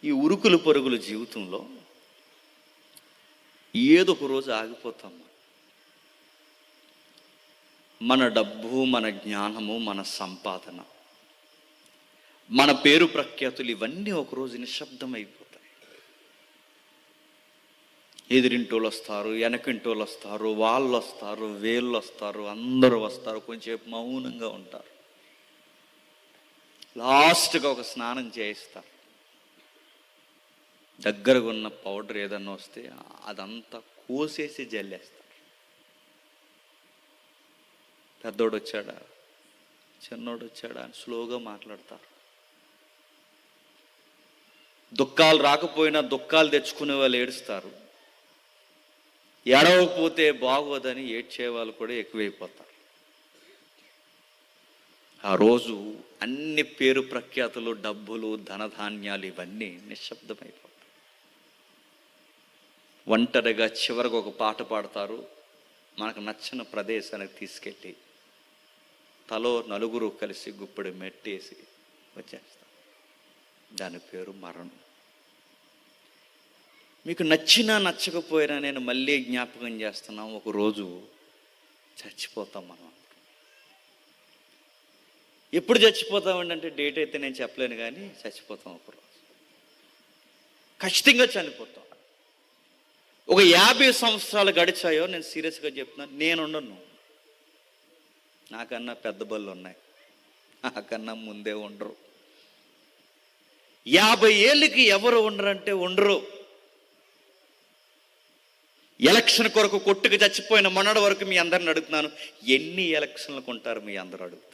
ఈ ఉరుకులు పరుగుల జీవితంలో ఏదో ఒక రోజు ఆగిపోతాం. మన డబ్బు, మన జ్ఞానము, మన సంపాదన, మన పేరు ప్రఖ్యాతులు ఇవన్నీ ఒకరోజు నిశ్శబ్దం అయిపోతాయి. ఎదిరింటోళ్ళు వస్తారు, వెనకింటోళ్ళు వస్తారు, వాళ్ళు వస్తారు, వీళ్ళు వస్తారు, అందరూ వస్తారు, కొంచెం మౌనంగా ఉంటారు. లాస్ట్గా ఒక స్నానం చేయిస్తారు. దగ్గరగా ఉన్న పౌడర్ ఏదన్నా వస్తే అదంతా కోసేసి జల్లేస్తారు. పెద్దోడు వచ్చాడా, చిన్నోడు వచ్చాడా అని స్లోగా మాట్లాడతారు. దుఃఖాలు రాకపోయినా దుఃఖాలు తెచ్చుకునే వాళ్ళు ఏడుస్తారు. ఏడవకపోతే బాగోదని ఏడ్చే వాళ్ళు కూడా ఎక్కువైపోతారు. ఆ రోజు అన్ని పేరు ప్రఖ్యాతులు, డబ్బులు, ధనధాన్యాలు ఇవన్నీ నిశ్శబ్దమైపోతాయి. ఒంటరిగా చివరికి ఒక పాట పాడతారు. మనకు నచ్చిన ప్రదేశానికి తీసుకెళ్ళి తలో నలుగురు కలిసి గుప్పెడు మెట్టేసి వచ్చేస్తారు. దాని పేరు మరణం. మీకు నచ్చినా నచ్చకపోయినా నేను మళ్ళీ జ్ఞాపకం చేస్తున్నాం, ఒకరోజు చచ్చిపోతాం మనం. ఎప్పుడు చచ్చిపోతామండి అంటే డేట్ అయితే నేను చెప్పలేను, కానీ చచ్చిపోతాం ఒకరోజు. ఖచ్చితంగా చనిపోతాం. ఒక 50 సంవత్సరాలు గడిచాయో, నేను సీరియస్గా చెప్తున్నాను, నేను ఉండను. నాకన్నా పెద్ద బళ్ళు ఉన్నాయి, నాకన్నా ముందే ఉండరు. 50 ఏళ్ళకి ఎవరు ఉండరంటే ఉండరు. ఎలక్షన్ కొరకు కొట్టుకు చచ్చిపోయిన మొన్నటి వరకు మీ అందరిని అడుగుతున్నాను, ఎన్ని ఎలక్షన్లకు ఉంటారు మీ అందరూ అడుగుతున్నారు.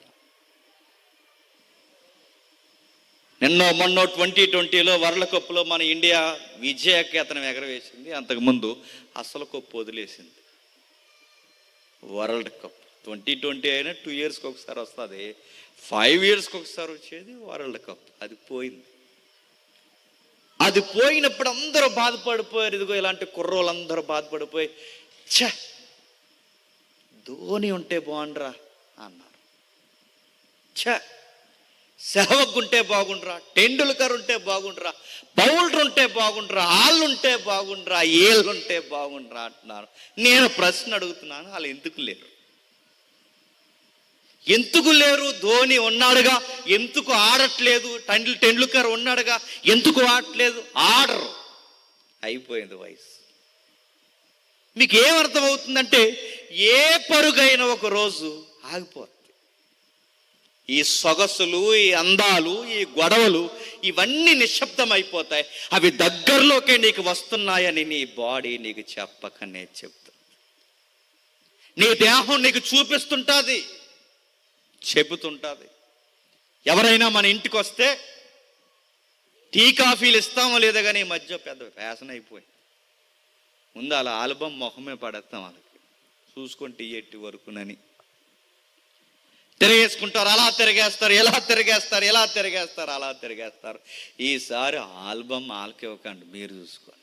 మొన్న 2020లో వరల్డ్ కప్లో మన ఇండియా విజయకేతనం ఎగరవేసింది. అంతకుముందు అసలు కప్పు వదిలేసింది. వరల్డ్ కప్ 2020 అయినా 2 ఇయర్స్కి ఒకసారి వస్తుంది, 5 ఇయర్స్కి ఒకసారి వచ్చేది వరల్డ్ కప్. అది పోయింది. అది పోయినప్పుడు అందరూ బాధపడిపోయారు. ఇదిగో ఇలాంటి కుర్రోళ్ళందరూ బాధపడిపోయి, ఛ ధోని ఉంటే బాగుండ్రా అన్నారు. ఛ సెహ్వాగ్ ఉంటే బాగుండ్రా, టెండూల్కర్ ఉంటే బాగుండ్రా, బౌలర్ ఉంటే బాగుండ్రా, వాళ్ళు ఉంటే బాగుండ్రా, ఏళ్ళు ఉంటే బాగుండ్రా అంటున్నారు. నేను ప్రశ్న అడుగుతున్నాను, వాళ్ళు ఎందుకు లేరు? ఎందుకు లేరు? ధోని ఉన్నాడుగా, ఎందుకు ఆడట్లేదు? టెండూల్కర్ ఉన్నాడుగా, ఎందుకు ఆడట్లేదు? ఆడరు. అయిపోయింది వయసు. మీకు ఏమర్థమవుతుందంటే, ఏ పరుగైన ఒక రోజు ఆగిపోతుంది. ఈ సొగసులు, ఈ అందాలు, ఈ గొడవలు ఇవన్నీ నిశ్శబ్దం అయిపోతాయి. అవి దగ్గరలోకే నీకు వస్తున్నాయని నీ బాడీ నీకు చెప్పకనే చెప్తుంది. నీ దేహం నీకు చూపిస్తుంటుంది, చెబుతుంటుంది. ఎవరైనా మన ఇంటికి వస్తే టీ కాఫీలు ఇస్తామో లేదా, కానీ ఈ మధ్య పెద్ద ఫ్యాషన్ అయిపోయింది. ముందు అలా ఆల్బమ్ మొహమే పడేస్తాం, వాళ్ళకి చూసుకొని టీ ఎట్టి వరకునని తిరిగేసుకుంటారు. అలా తిరిగేస్తారు, ఎలా తిరిగేస్తారు, ఎలా తిరిగేస్తారు, అలా తిరిగేస్తారు. ఈసారి ఆల్బమ్ వాళ్ళకి ఇవ్వకండి, మీరు చూసుకోండి.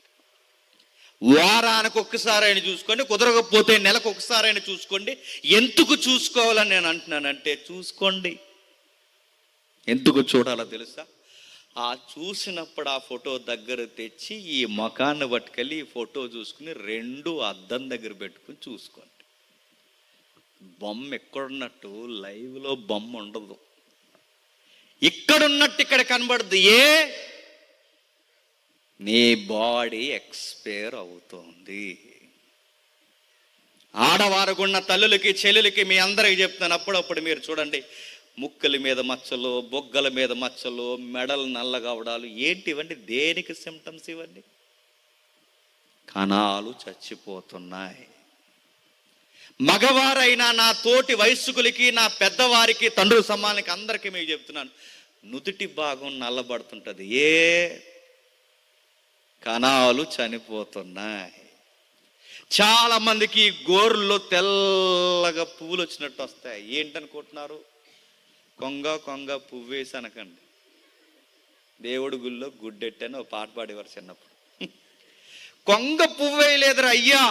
వారానికి ఒక్కసారి అయినా చూసుకోండి, కుదరకపోతే నెలకు ఒకసారి అయినా చూసుకోండి. ఎందుకు చూసుకోవాలని నేను అంటున్నానంటే, చూసుకోండి. ఎందుకు చూడాలో తెలుసా? ఆ చూసినప్పుడు ఆ ఫోటో దగ్గర తెచ్చి ఈ ముఖాన్ని పట్టుకెళ్ళి ఈ ఫోటో చూసుకుని 2 అద్దం దగ్గర పెట్టుకుని చూసుకోండి. బొమ్మ ఎక్కడున్నట్టు లైవ్లో బొమ్మ ఉండదు, ఇక్కడున్నట్టు ఇక్కడ కనబడదు. నీ బాడీ ఎక్స్పైర్ అవుతోంది. ఆడవారుగున్న తల్లులకి, చెల్లెలకి, మీ అందరికి చెప్తాను, అప్పుడప్పుడు మీరు చూడండి, ముక్కల మీద మచ్చలు, బొగ్గల మీద మచ్చలు, మెడలు నల్లగా అవడాలు. ఏంటి ఇవన్నీ? దేనికి సిమ్టమ్స్ ఇవన్నీ? కణాలు చచ్చిపోతున్నాయి. మగవారైనా నా తోటి వయస్సుకులకి, నా పెద్దవారికి, తండ్రుల సమానానికి అందరికీ మీకు చెప్తున్నాను, నుదుటి భాగం నల్లబడుతుంటుంది. కణాలు చనిపోతున్నాయి. చాలా మందికి గోర్లో తెల్లగా పువ్వులు వచ్చినట్టు వస్తాయి. ఏంటనుకుంటున్నారు? కొంగ కొంగ పువ్వేసి అనకండి. దేవుడి గుళ్ళో గుడ్డెట్టని ఒక పాట పాడేవారు చిన్నప్పుడు. కొంగ పువ్వేయలేదురా అయ్యా,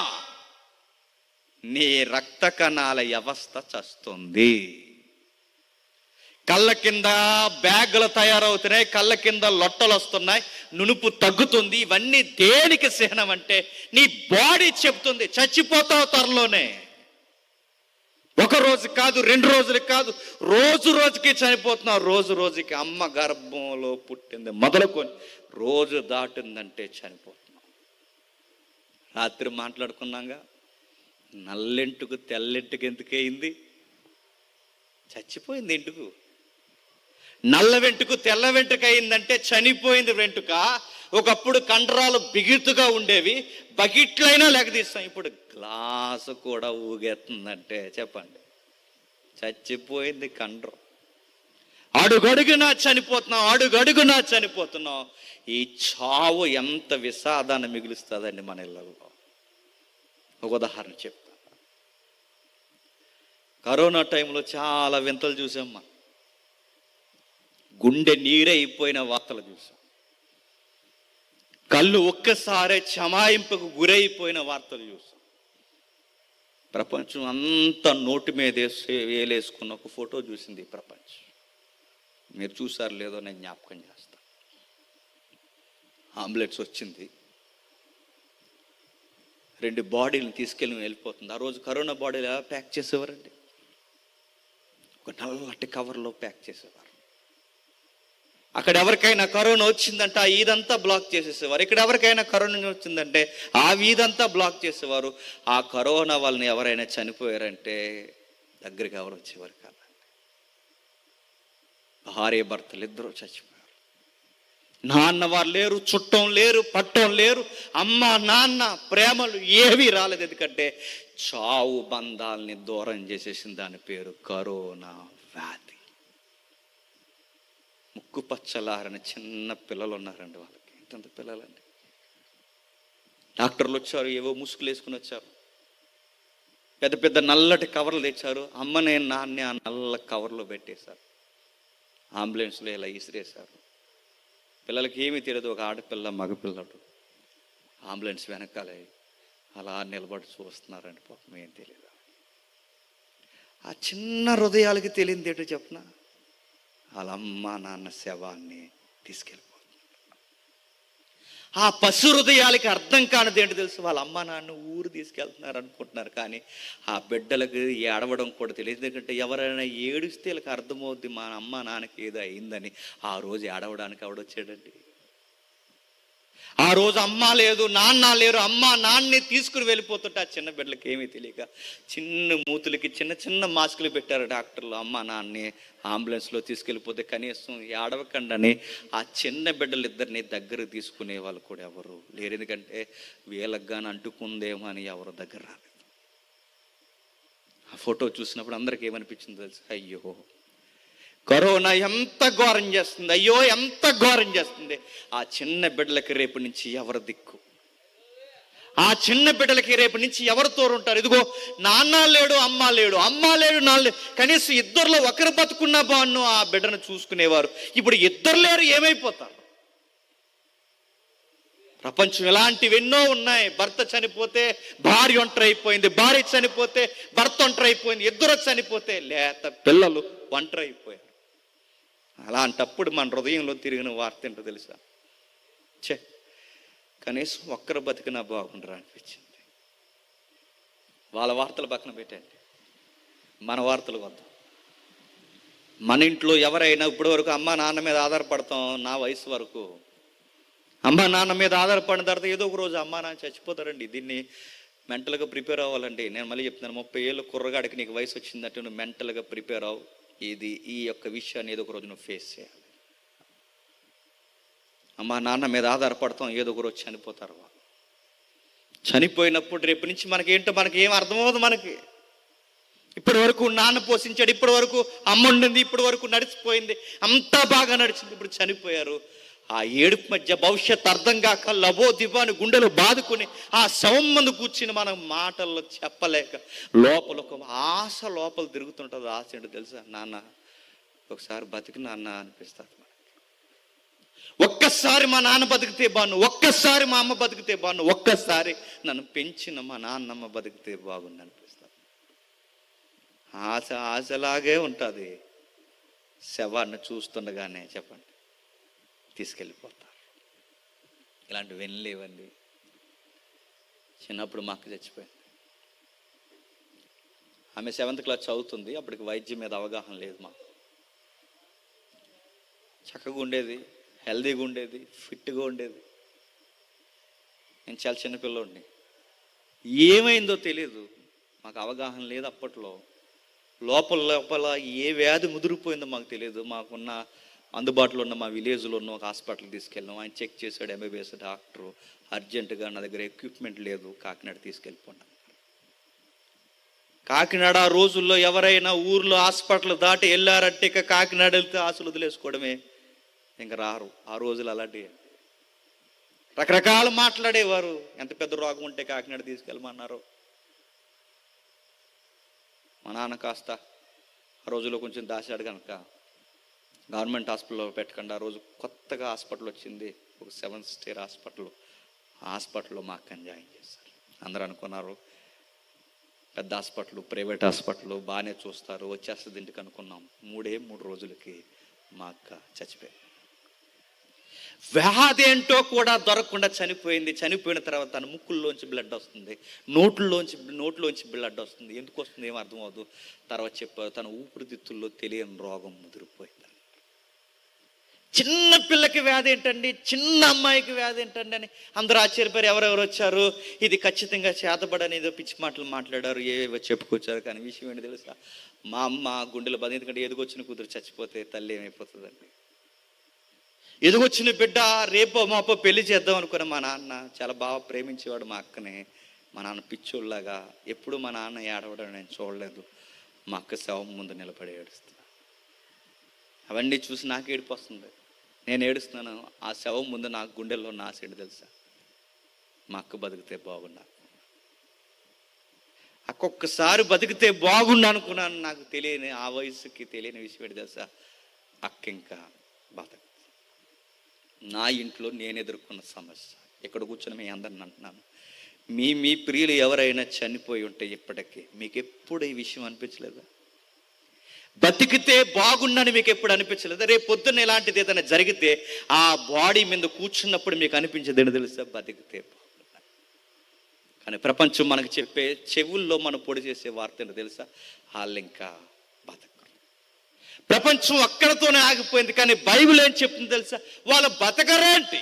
నీ రక్త కణాల వ్యవస్థ చస్తుంది. కళ్ళ కింద బ్యాగులు తయారవుతున్నాయి, కళ్ళ కింద లొట్టలు వస్తున్నాయి, నునుపు తగ్గుతుంది. ఇవన్నీ దేనికి చిహ్నం అంటే నీ బాడీ చెప్తుంది చచ్చిపోతావు త్వరలోనే. ఒక రోజు కాదు, 2 రోజులు కాదు, రోజు రోజుకి చనిపోతున్నావు. రోజు రోజుకి అమ్మ గర్భంలో పుట్టింది మొదలుకొని రోజు దాటిందంటే చనిపోతున్నావు. రాత్రి మాట్లాడుకున్నాగా, నల్లెంటుకు తెల్లెంటుకు ఎందుకు అయింది? చచ్చిపోయింది ఎంటుకు. నల్ల వెంటుకు తెల్ల వెంట్రుక అయిందంటే చనిపోయింది వెంట్రుక. ఒకప్పుడు కండరాలు బిగుతుగా ఉండేవి, బకెట్లైనా లెగదీస్తాం. ఇప్పుడు గ్లాసు కూడా ఊగేస్తుందంటే చెప్పండి, చచ్చిపోయింది కండరం. అడుగడుగునా చనిపోతున్నాం, అడుగడుగునా చనిపోతున్నాం. ఈ చావు ఎంత విషాదాన్ని మిగులుస్తుందండి మన ఇళ్ళల్లో. ఒక ఉదాహరణ చెప్తాను. కరోనా టైంలో చాలా వింతలు చూసామ్మా. గుండె నీరైపోయిన వార్తలు చూసాం. కళ్ళు ఒక్కసారే చమాయింపుకు గురైపోయిన వార్తలు చూసాం. ప్రపంచం అంతా నోటి మీద వేలేసుకున్న ఒక ఫోటో చూసింది ప్రపంచం. మీరు చూసారు లేదో నేను జ్ఞాపకం చేస్తాను. అంబులెన్స్ వచ్చింది, 2 బాడీలను తీసుకెళ్ళి వెళ్ళిపోతుంది. ఆ రోజు కరోనా బాడీలు ఎలా ప్యాక్ చేసేవారండి? ఒక నల్లటి కవర్లో ప్యాక్ చేసేవారు. అక్కడ ఎవరికైనా కరోనా వచ్చిందంటే ఆ వీధంతా బ్లాక్ చేసేసేవారు. ఇక్కడ ఎవరికైనా కరోనా వచ్చిందంటే ఆ వీధంతా బ్లాక్ చేసేవారు. ఆ కరోనా వాళ్ళని ఎవరైనా చనిపోయారంటే దగ్గరికి ఎవరు వచ్చేవారు కాదండి. భార్య భర్తలు ఇద్దరు చచ్చిపోయారు. నాన్న వారు లేరు, చుట్టం లేరు, పట్టం లేరు, అమ్మ నాన్న ప్రేమలు ఏవి రాలేదు. ఎందుకంటే చావు బంధాలని దూరం చేసేసిన దాని పేరు కరోనా వ్యాధి. ముక్కు పచ్చలారని చిన్న పిల్లలు ఉన్నారండి. వాళ్ళకి ఇంత పిల్లలండి. డాక్టర్లు వచ్చారు, ఏవో ముసుగులు వేసుకుని వచ్చారు, పెద్ద పెద్ద నల్లటి కవర్లు తెచ్చారు. అమ్మనే నాన్నే ఆ నల్ల కవర్లో పెట్టేశారు. అంబులెన్స్లో ఇలా ఇసిరేశారు. పిల్లలకి ఏమీ తెలియదు. ఒక ఆడపిల్ల మగపిల్లడు అంబులెన్స్ వెనకాలే అలా నిలబడి చూస్తున్నారండి. పాపం ఏం తెలియదు. ఆ చిన్న హృదయాలకి తెలియదు ఏంటో చెప్పిన, వాళ్ళ అమ్మ నాన్న శవాన్ని తీసుకెళ్ళిపోతున్నారు. ఆ పశు హృదయాలకి అర్థం కానిది ఏంటో తెలుసు, వాళ్ళ అమ్మ నాన్న ఊరు తీసుకెళ్తున్నారు అనుకుంటున్నారు. కానీ ఆ బిడ్డలకు ఏడవడం కూడా తెలియదు. ఎందుకంటే ఎవరైనా ఏడుస్తే వీళ్ళకి అర్థమవుద్ది మా అమ్మ నాన్నకి ఏదో అయిందని. ఆ రోజు ఏడవడానికి ఎవడొచ్చాడండి? ఆ రోజు అమ్మ లేదు, నాన్న లేరు, అమ్మ నాన్నని తీసుకుని వెళ్ళిపోతుంటే ఆ చిన్న బిడ్డలకి ఏమీ తెలియక చిన్న మూతులకి చిన్న చిన్న మాస్కులు పెట్టారు డాక్టర్లు. అమ్మ నాన్నని అంబులెన్స్లో తీసుకెళ్ళిపోతే కనీసం ఏడవకండని ఆ చిన్న బిడ్డలు ఇద్దరిని దగ్గర తీసుకునే వాళ్ళు కూడా ఎవరు లేరు. ఎందుకంటే వీళ్ళకి కానీ అంటుకుందేమో అని ఎవరు దగ్గర రాలేదు. ఆ ఫోటో చూసినప్పుడు అందరికీ ఏమనిపించిందో తెలుసు, అయ్యో కరోనా ఎంత ఘోరం చేస్తుంది, అయ్యో ఎంత ఘోరం చేస్తుంది. ఆ చిన్న బిడ్డలకి రేపు నుంచి ఎవరు దిక్కు? ఆ చిన్న బిడ్డలకి రేపు నుంచి ఎవరు తోడుంటారు? ఇదిగో నాన్న లేడు, అమ్మ లేడు, అమ్మ లేడు, నాన్న లేడు, కనీసం ఇద్దరిలో ఒకరు బతుకున్నా బాగున్ను ఆ బిడ్డను చూసుకునేవారు. ఇప్పుడు ఇద్దరు లేరు, ఏమైపోతారు? ప్రపంచం ఇలాంటివి ఎన్నో ఉన్నాయి. భర్త చనిపోతే భార్య ఒంటరి అయిపోయింది, భార్య చనిపోతే భర్త ఒంటరి అయిపోయింది, ఇద్దరు చనిపోతే లేత పిల్లలు ఒంటరి అయిపోయారు. అలాంటప్పుడు మన హృదయంలో తిరిగిన వార్త ఏంటో తెలుసా? కనీసం ఒక్కరు బతికినా బాగుండరా అనిపించింది. వాళ్ళ వార్తలు పక్కన పెట్టండి, మన వార్తలు వద్దాం. మన ఇంట్లో ఎవరైనా ఇప్పటి వరకు అమ్మ నాన్న మీద ఆధారపడతాం. నా వయసు వరకు అమ్మ నాన్న మీద ఆధారపడిన తర్వాత ఏదో ఒక రోజు అమ్మ నాన్న చచ్చిపోతారండి. దీన్ని మెంటల్గా ప్రిపేర్ అవ్వాలండి. నేను మళ్ళీ చెప్తున్నాను, 30 ఏళ్ళ కుర్రగాడికి నీకు వయసు వచ్చిందంటే నువ్వు మెంటల్గా ప్రిపేర్ అవ్వు. ఈ యొక్క విషయాన్ని ఏదో ఒక రోజు నువ్వు ఫేస్ చేయాలి. అమ్మ నాన్న మీద ఆధారపడతాం, ఏదో ఒక రోజు చనిపోతారు. చనిపోయినప్పుడు రేపు నుంచి మనకేంటో ఏం అర్థమవుతుంది. మనకి ఇప్పటి వరకు నాన్న పోషించాడు, ఇప్పటి వరకు అమ్మ ఉండింది, ఇప్పటి వరకు నడిచిపోయింది, అంతా బాగా నడిచింది. ఇప్పుడు చనిపోయారు. ఆ ఏడుపు మధ్య భవిష్యత్ అర్థం కాక లబో దిబాని గుండెలు బాదుకుని ఆ శవం ముందు కూర్చుని మనం మాటల్లో చెప్పలేక లోపల ఒక ఆశ లోపల తిరుగుతుంటుంది. ఆశ ఏంటో తెలుసా? నాన్న ఒకసారి బతికి నాన్న అనిపిస్తుంది. ఒక్కసారి మా నాన్న బతికితే బాగుండు, ఒక్కసారి మా అమ్మ బతికితే బాగుండు, ఒక్కసారి నన్ను పెంచిన మా నాన్నమ్మ బతికితే బాగుండు అనిపిస్తుంది. ఆశ ఆశలాగే ఉంటుంది, శవాన్ని చూస్తుండగానే చెప్పండి తీసుకెళ్ళిపోతారు. ఇలాంటివి వినలేవండి. చిన్నప్పుడు మా అక్క చచ్చిపోయింది. ఆమె 7th క్లాస్ చదువుతుంది. అప్పటికి వైద్యం మీద అవగాహన లేదు. మాకు చక్కగా ఉండేది, హెల్దీగా ఉండేది, ఫిట్గా ఉండేది. నేను చాలా చిన్నపిల్లోడిని. ఏమైందో తెలియదు, మాకు అవగాహన లేదు అప్పట్లో. లోపల ఏ వ్యాధి ముదిరిపోయిందో మాకు తెలియదు. మాకున్న అందుబాటులో ఉన్న మా విలేజ్లో ఉన్న ఒక హాస్పిటల్కి తీసుకెళ్ళాం. ఆయన చెక్ చేశాడు, ఎంబీబీఎస్ డాక్టరు. అర్జెంటుగా నా దగ్గర ఎక్విప్మెంట్ లేదు, కాకినాడ తీసుకెళ్ళిపోయినా. కాకినాడ ఆ రోజుల్లో ఎవరైనా ఊర్లో హాస్పిటల్ దాటి వెళ్ళారంటే ఇక కాకినాడ వెళ్తే ఆశలు వదిలేసుకోవడమే, ఇంకా రారు. ఆ రోజులు అలాంటివి రకరకాలు మాట్లాడేవారు. ఎంత పెద్ద రోగం ఉంటే కాకినాడ తీసుకెళ్ళమన్నారు. మా నాన్న కాస్త ఆ రోజుల్లో కొంచెం దాచాడు కనుక గవర్నమెంట్ హాస్పిటల్లో పెట్టకుండా, ఆ రోజు కొత్తగా హాస్పిటల్ వచ్చింది, ఒక 7 స్టార్ హాస్పిటల్. ఆ హాస్పిటల్లో మా అక్కని జాయిన్ చేశారు. అందరూ అనుకున్నారు పెద్ద హాస్పిటల్, ప్రైవేట్ హాస్పిటల్, బాగానే చూస్తారు, వచ్చేస్తుంది ఇంటికి అనుకున్నాం. 3 రోజులకి మా అక్క చచ్చిపోయింది. వ్యాధి ఏంటో కూడా దొరకకుండా చనిపోయింది. చనిపోయిన తర్వాత తన ముక్కుల్లోంచి బ్లడ్ వస్తుంది, నోట్లోంచి బ్లడ్ వస్తుంది. ఎందుకు వస్తుంది ఏం అర్థం అవ్వదు. తర్వాత చెప్పారు తన ఊపిరితిత్తుల్లో తెలియని రోగం ముదిరిపోయింది. చిన్న పిల్లకి వ్యాధి ఏంటండి, చిన్న అమ్మాయికి వ్యాధి ఏంటండి అని అందరూ ఆశ్చర్యపోయారు. ఎవరెవరు వచ్చారు, ఇది ఖచ్చితంగా చేతబడని ఏదో పిచ్చి మాటలు మాట్లాడారు, ఏవో చెప్పుకొచ్చారు. కానీ విషయం ఏంటి తెలుసా, మా అమ్మ గుండెల బాధ. ఎందుకంటే ఎదుగొచ్చిన కూతురు చచ్చిపోతే తల్లి ఏమైపోతుందండి. ఎదుగొచ్చిన బిడ్డ రేపో మాపో పెళ్లి చేద్దాం అనుకున్న మా నాన్న చాలా బాగా ప్రేమించేవాడు మా అక్కని. మా నాన్న పిచ్చోళ్ళలాగా ఎప్పుడు మా నాన్న ఏడవడం నేను చూడలేదు. మా అక్క శవం ముందు నిలబడి ఏడుస్తున్నా. అవన్నీ చూసి నాకు ఏడుపు వస్తుంది. నేను ఏడుస్తున్నాను. ఆ శవం ముందు నాకు గుండెల్లో నాసేడు తెలుసా, మా అక్క బతికితే బాగున్నా, అక్కొక్కసారి బతికితే బాగుండు అనుకున్నాను. నాకు తెలియని ఆ వయసుకి తెలియని విషయం ఏంటి తెలుసా, అక్క ఇంకా బతక. నా ఇంట్లో నేను ఎదుర్కొన్న సమస్య. ఇక్కడ కూర్చొని మీ అందరిని అంటున్నాను, మీ ప్రియులు ఎవరైనా చనిపోయి ఉంటే ఇప్పటికీ మీకు ఎప్పుడు ఈ విషయం అనిపించలేదా? బతికితే బాగుండని మీకు ఎప్పుడు అనిపించలేదా? రేపు పొద్దున్న ఇలాంటిది ఏదైనా జరిగితే ఆ బాడీ మీద కూర్చున్నప్పుడు మీకు అనిపించేది ఏంటి తెలుసా, బతికితే బాగుండ. కానీ ప్రపంచం మనకు చెప్పే చెవుల్లో మనం పొడి చేసే వార్త ఏంటో తెలుసా, వాళ్ళు ఇంకా బతకరు. ప్రపంచం అక్కడతోనే ఆగిపోయింది. కానీ బైబిల్ ఏం చెప్తుంది తెలుసా, వాళ్ళు బతకరేంటి?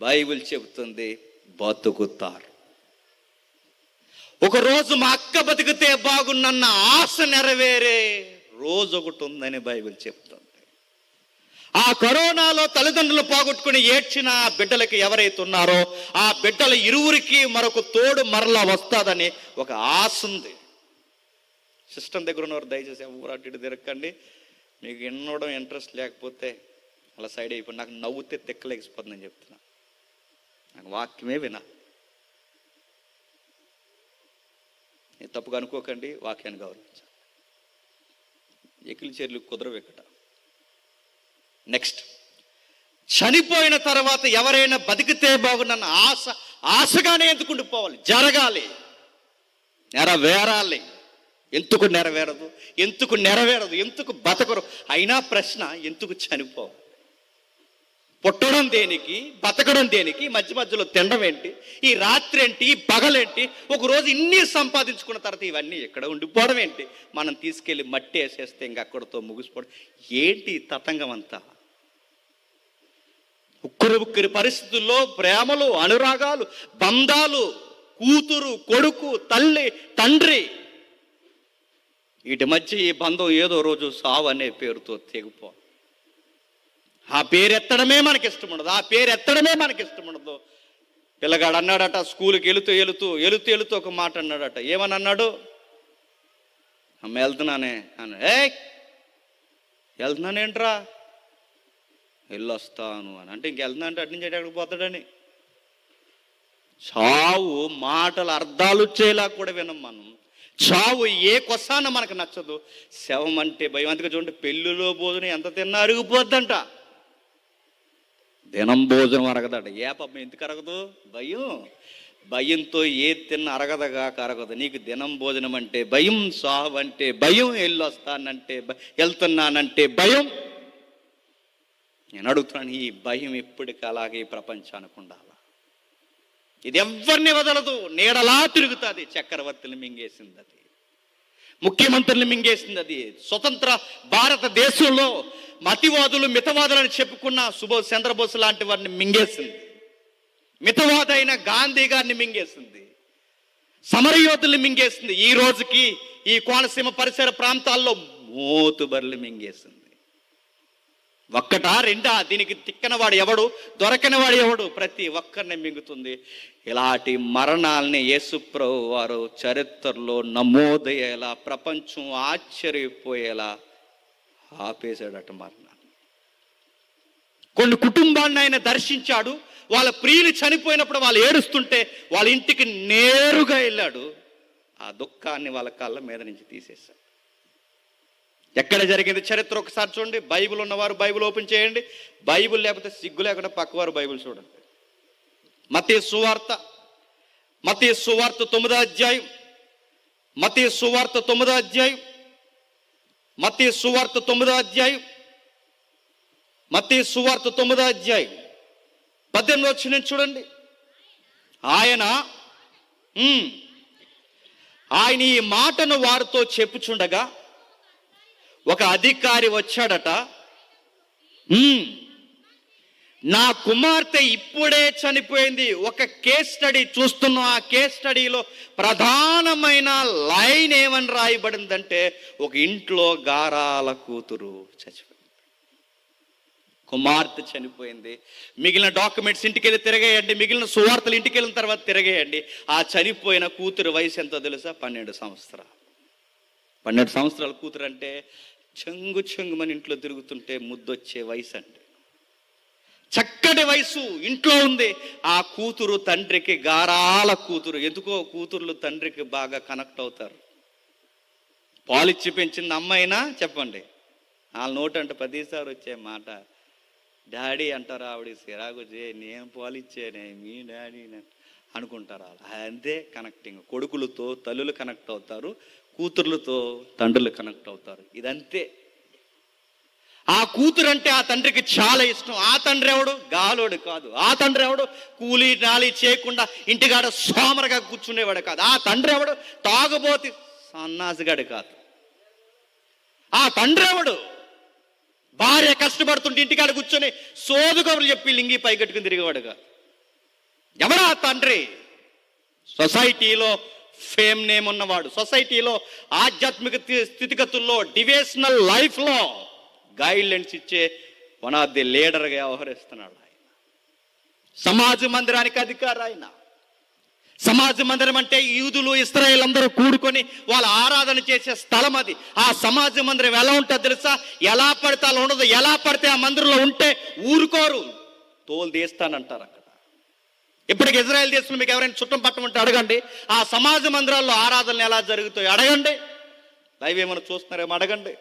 బైబిల్ చెబుతుంది బతుకుతారు. ఒకరోజు మా అక్క బతికితే బాగున్నన్న ఆశ నెరవేరే రోజు ఒకటి ఉందని బైబిల్ చెప్తుంది. ఆ కరోనాలో తల్లిదండ్రులు పోగొట్టుకుని ఏడ్చిన బిడ్డలకి ఎవరైతే ఉన్నారో ఆ బిడ్డల ఇరువురికి మరొక తోడు మరలా వస్తుందని ఒక ఆశ ఉంది. సిస్టమ్ దగ్గర ఉన్నవారు దయచేసి ఎవరు అటు ఇటు తిరగకండి. మీకు వినడం ఇంట్రెస్ట్ లేకపోతే అలా సైడ్ అయిపోయి, నాకు నవ్వుతే తెక్కలేకపోతుందని చెప్తున్నా. నాకు వాక్యమే వినా. నేను తప్పుగా అనుకోకండి, వాక్యాన్ని గౌరవించాలి. ఎకిలి చర్యలు కుదరవు ఇక్కడ. నెక్స్ట్, చనిపోయిన తర్వాత ఎవరైనా బతికితే బాగున్న ఆశగానే ఎందుకు ఉండిపోవాలి? జరగాలి, నెరవేరాలి. ఎందుకు నెరవేరదు? ఎందుకు బతకరు? అయినా ప్రశ్న, ఎందుకు చనిపోవాలి? పుట్టడం దేనికి, బతకడం దేనికి, మధ్యలో తినడం ఏంటి, ఈ రాత్రి ఏంటి, ఈ పగలేంటి, ఒకరోజు ఇన్ని సంపాదించుకున్న తర్వాత ఇవన్నీ ఎక్కడ ఉండిపోవడం ఏంటి? మనం తీసుకెళ్ళి మట్టి వేసేస్తే ఇంక అక్కడితో ముగిసిపోవడం ఏంటి? తతంగం అంతా ఉక్కిరి పరిస్థితుల్లో ప్రేమలు, అనురాగాలు, బంధాలు, కూతురు, కొడుకు, తల్లి, తండ్రి, వీటి మధ్య ఈ బంధం ఏదో రోజు సావు అనే పేరుతో తెగిపో. ఆ పేరు ఎత్తడమే మనకి ఇష్టం ఉండదు. పిల్లగాడు అన్నాడట, స్కూల్కి వెళుతూ ఒక మాట అన్నాడట. ఏమని అన్నాడు? అమ్మ వెళ్తున్నానే అన్నాడు. వెళ్తున్నానేంట్రా? వెళ్ళొస్తాను అని అంటే, ఇంకెళ్తున్నా అంటే అటు నుంచి ఎక్కడికి పోతాడని. చావు మాటలు అర్థాలు వచ్చేలా కూడా వినం మనం. చావు ఏ కొసాన మనకు నచ్చదు. శవం అంటే భయం. అందుకే చూడండి, పెళ్ళిలో భోజనం ఎంత తిన్నా అరిగిపోద్దంట, దినం భోజనం అరగదట. ఏ పాపం ఎందుకు అరగదు? భయం. భయంతో ఏది తిన్న అరగదగా అరగదు. నీకు దినం భోజనం అంటే భయం, సావు అంటే భయం, వెళ్ళొస్తానంటే వెళ్తున్నానంటే భయం. నేను అడుగుతున్నాను, ఈ భయం ఎప్పటికీ అలాగే ఈ ప్రపంచానికి ఉండాలా? ఇది ఎవరిని వదలదు, నీడలా తిరుగుతుంది. చక్రవర్తులు మింగేసింది అది, ముఖ్యమంత్రులు మింగేసింది అది. స్వతంత్ర భారతదేశంలో మతివాదులు మితవాదులని చెప్పుకున్న సుభాష్ చంద్రబోస్ లాంటి వారిని మింగేసింది. మితవాదైన గాంధీ గారిని మింగేసింది. సమరయోధుల్ని మింగేసింది. ఈ రోజుకి ఈ కోనసీమ పరిసర ప్రాంతాల్లో మోతుబర్లు మింగేసింది. ఒక్కటా రెండా? దీనికి తిక్కనవాడు ఎవడు, దొరకనివాడు ఎవడు? ప్రతి ఒక్కరిని మింగుతుంది. ఇలాంటి మరణాలని యేసుప్రభు వారు చరిత్రలో నమోదయ్యేలా, ప్రపంచం ఆశ్చర్యపోయేలా ఆపేశాడట మరణాన్ని. కొన్ని కుటుంబాన్ని ఆయన దర్శించాడు. వాళ్ళ ప్రియులు చనిపోయినప్పుడు వాళ్ళు ఏడుస్తుంటే వాళ్ళ ఇంటికి నేరుగా వెళ్ళాడు. ఆ దుఃఖాన్ని వాళ్ళ కళ్ళ మీద నుంచి తీసేశాడు. ఎక్కడ జరిగింది చరిత్ర ఒకసారి చూడండి. బైబిల్ ఉన్నవారు బైబిల్ ఓపెన్ చేయండి. బైబిల్ లేకపోతే సిగ్గు లేకుండా పక్కవారు బైబిల్ చూడండి. మత్తయి సువార్త 9వ అధ్యాయం. మత్తయి సువార్త 9వ అధ్యాయం. మత్తయి సువార్త 9వ అధ్యాయం. మత్తయి సువార్త 9వ అధ్యాయం 18వ వచనం చూడండి. ఆయన ఈ మాటను వారితో చెప్పుచుండగా ఒక అధికారి వచ్చాడట. నా కుమార్తె ఇప్పుడే చనిపోయింది. ఒక కేస్ స్టడీ చూస్తున్నాం. ఆ కేస్ స్టడీలో ప్రధానమైన లైన్ ఏమని రాయబడిందంటే, ఒక ఇంట్లో గారాల కూతురు చచ్చిపోయింది, కుమార్తె చనిపోయింది. మిగిలిన డాక్యుమెంట్స్ ఇంటికి వెళ్ళి తిరగేయండి, మిగిలిన సువార్తలు ఇంటికి వెళ్ళిన తర్వాత తిరగేయండి. ఆ చనిపోయిన కూతురు వయసు ఎంతో తెలుసా? 12 సంవత్సరాలు. 12 సంవత్సరాల కూతురు అంటే చెంగు చెంగుమని ఇంట్లో తిరుగుతుంటే ముద్దొచ్చే వయసు అండి. చక్కటి వయసు ఇంట్లో ఉంది. ఆ కూతురు తండ్రికి గారాల కూతురు. ఎందుకో కూతుర్లు తండ్రికి బాగా కనెక్ట్ అవుతారు. పాలిచ్చి పెంచింది అమ్మాయినా చెప్పండి, వాళ్ళ నోటంటే 10 సార్లు వచ్చే మాట డాడీ అంటారు. ఆవిడ సిరాకు నేను పాలిచ్చానే మీ డాడీ అనుకుంటారు. వాళ్ళు అంతే కనెక్టింగ్. కొడుకులతో తల్లులు కనెక్ట్ అవుతారు, కూతుర్లతో తండ్రులు కనెక్ట్ అవుతారు. ఇదంతే. ఆ కూతురు అంటే ఆ తండ్రికి చాలా ఇష్టం. ఆ తండ్రి ఎవడు? గాలోడు కాదు. ఆ తండ్రి ఎవడు? కూలీ నాలి చేయకుండా ఇంటికాడ సోమరగా కూర్చునేవాడు కాదు. ఆ తండ్రి ఎవడు? తాగుబోతి సన్నాసిగాడు కాదు. ఆ తండ్రి ఎవడు? భార్య కష్టపడుతుంటే ఇంటికాడ కూర్చొని సోదు కబుర్లు చెప్పి లింగి పై కట్టుకుని తిరిగేవాడు కాదు. ఎవడా తండ్రి? సొసైటీలో ఫేమ్ నేమ్ ఉన్నవాడు, సొసైటీలో ఆధ్యాత్మిక స్థితిగతుల్లో, డివేషనల్ లైఫ్లో గైడ్లైన్స్ ఇచ్చే వన్ ఆఫ్ ది లీడర్గా వ్యవహరిస్తున్నాడు ఆయన. సమాజ మందిరానికి అధికారి ఆయన. సమాజ మందిరం అంటే యూదులు, ఇశ్రాయేల్ అందరూ కూడుకొని వాళ్ళ ఆరాధన చేసే స్థలం అది. ఆ సమాజ మందిరం ఎలా ఉంటుందో తెలుసా? ఎలా పడితే అలా ఉండదు. ఎలా పడితే ఆ మందిరంలో ఉంటే ఊరుకోరు, తోలు తీస్తానంటారు అక్కడ. ఇప్పటికి ఇజ్రాయెల్ దేశంలో మీకు ఎవరైనా చుట్టం పట్టమంటే అడగండి. ఆ సమాజ మందిరాల్లో ఆరాధనలు ఎలా జరుగుతాయి అడగండి. లైవ్ ఏమైనా చూస్తున్నారేమో అడగండి.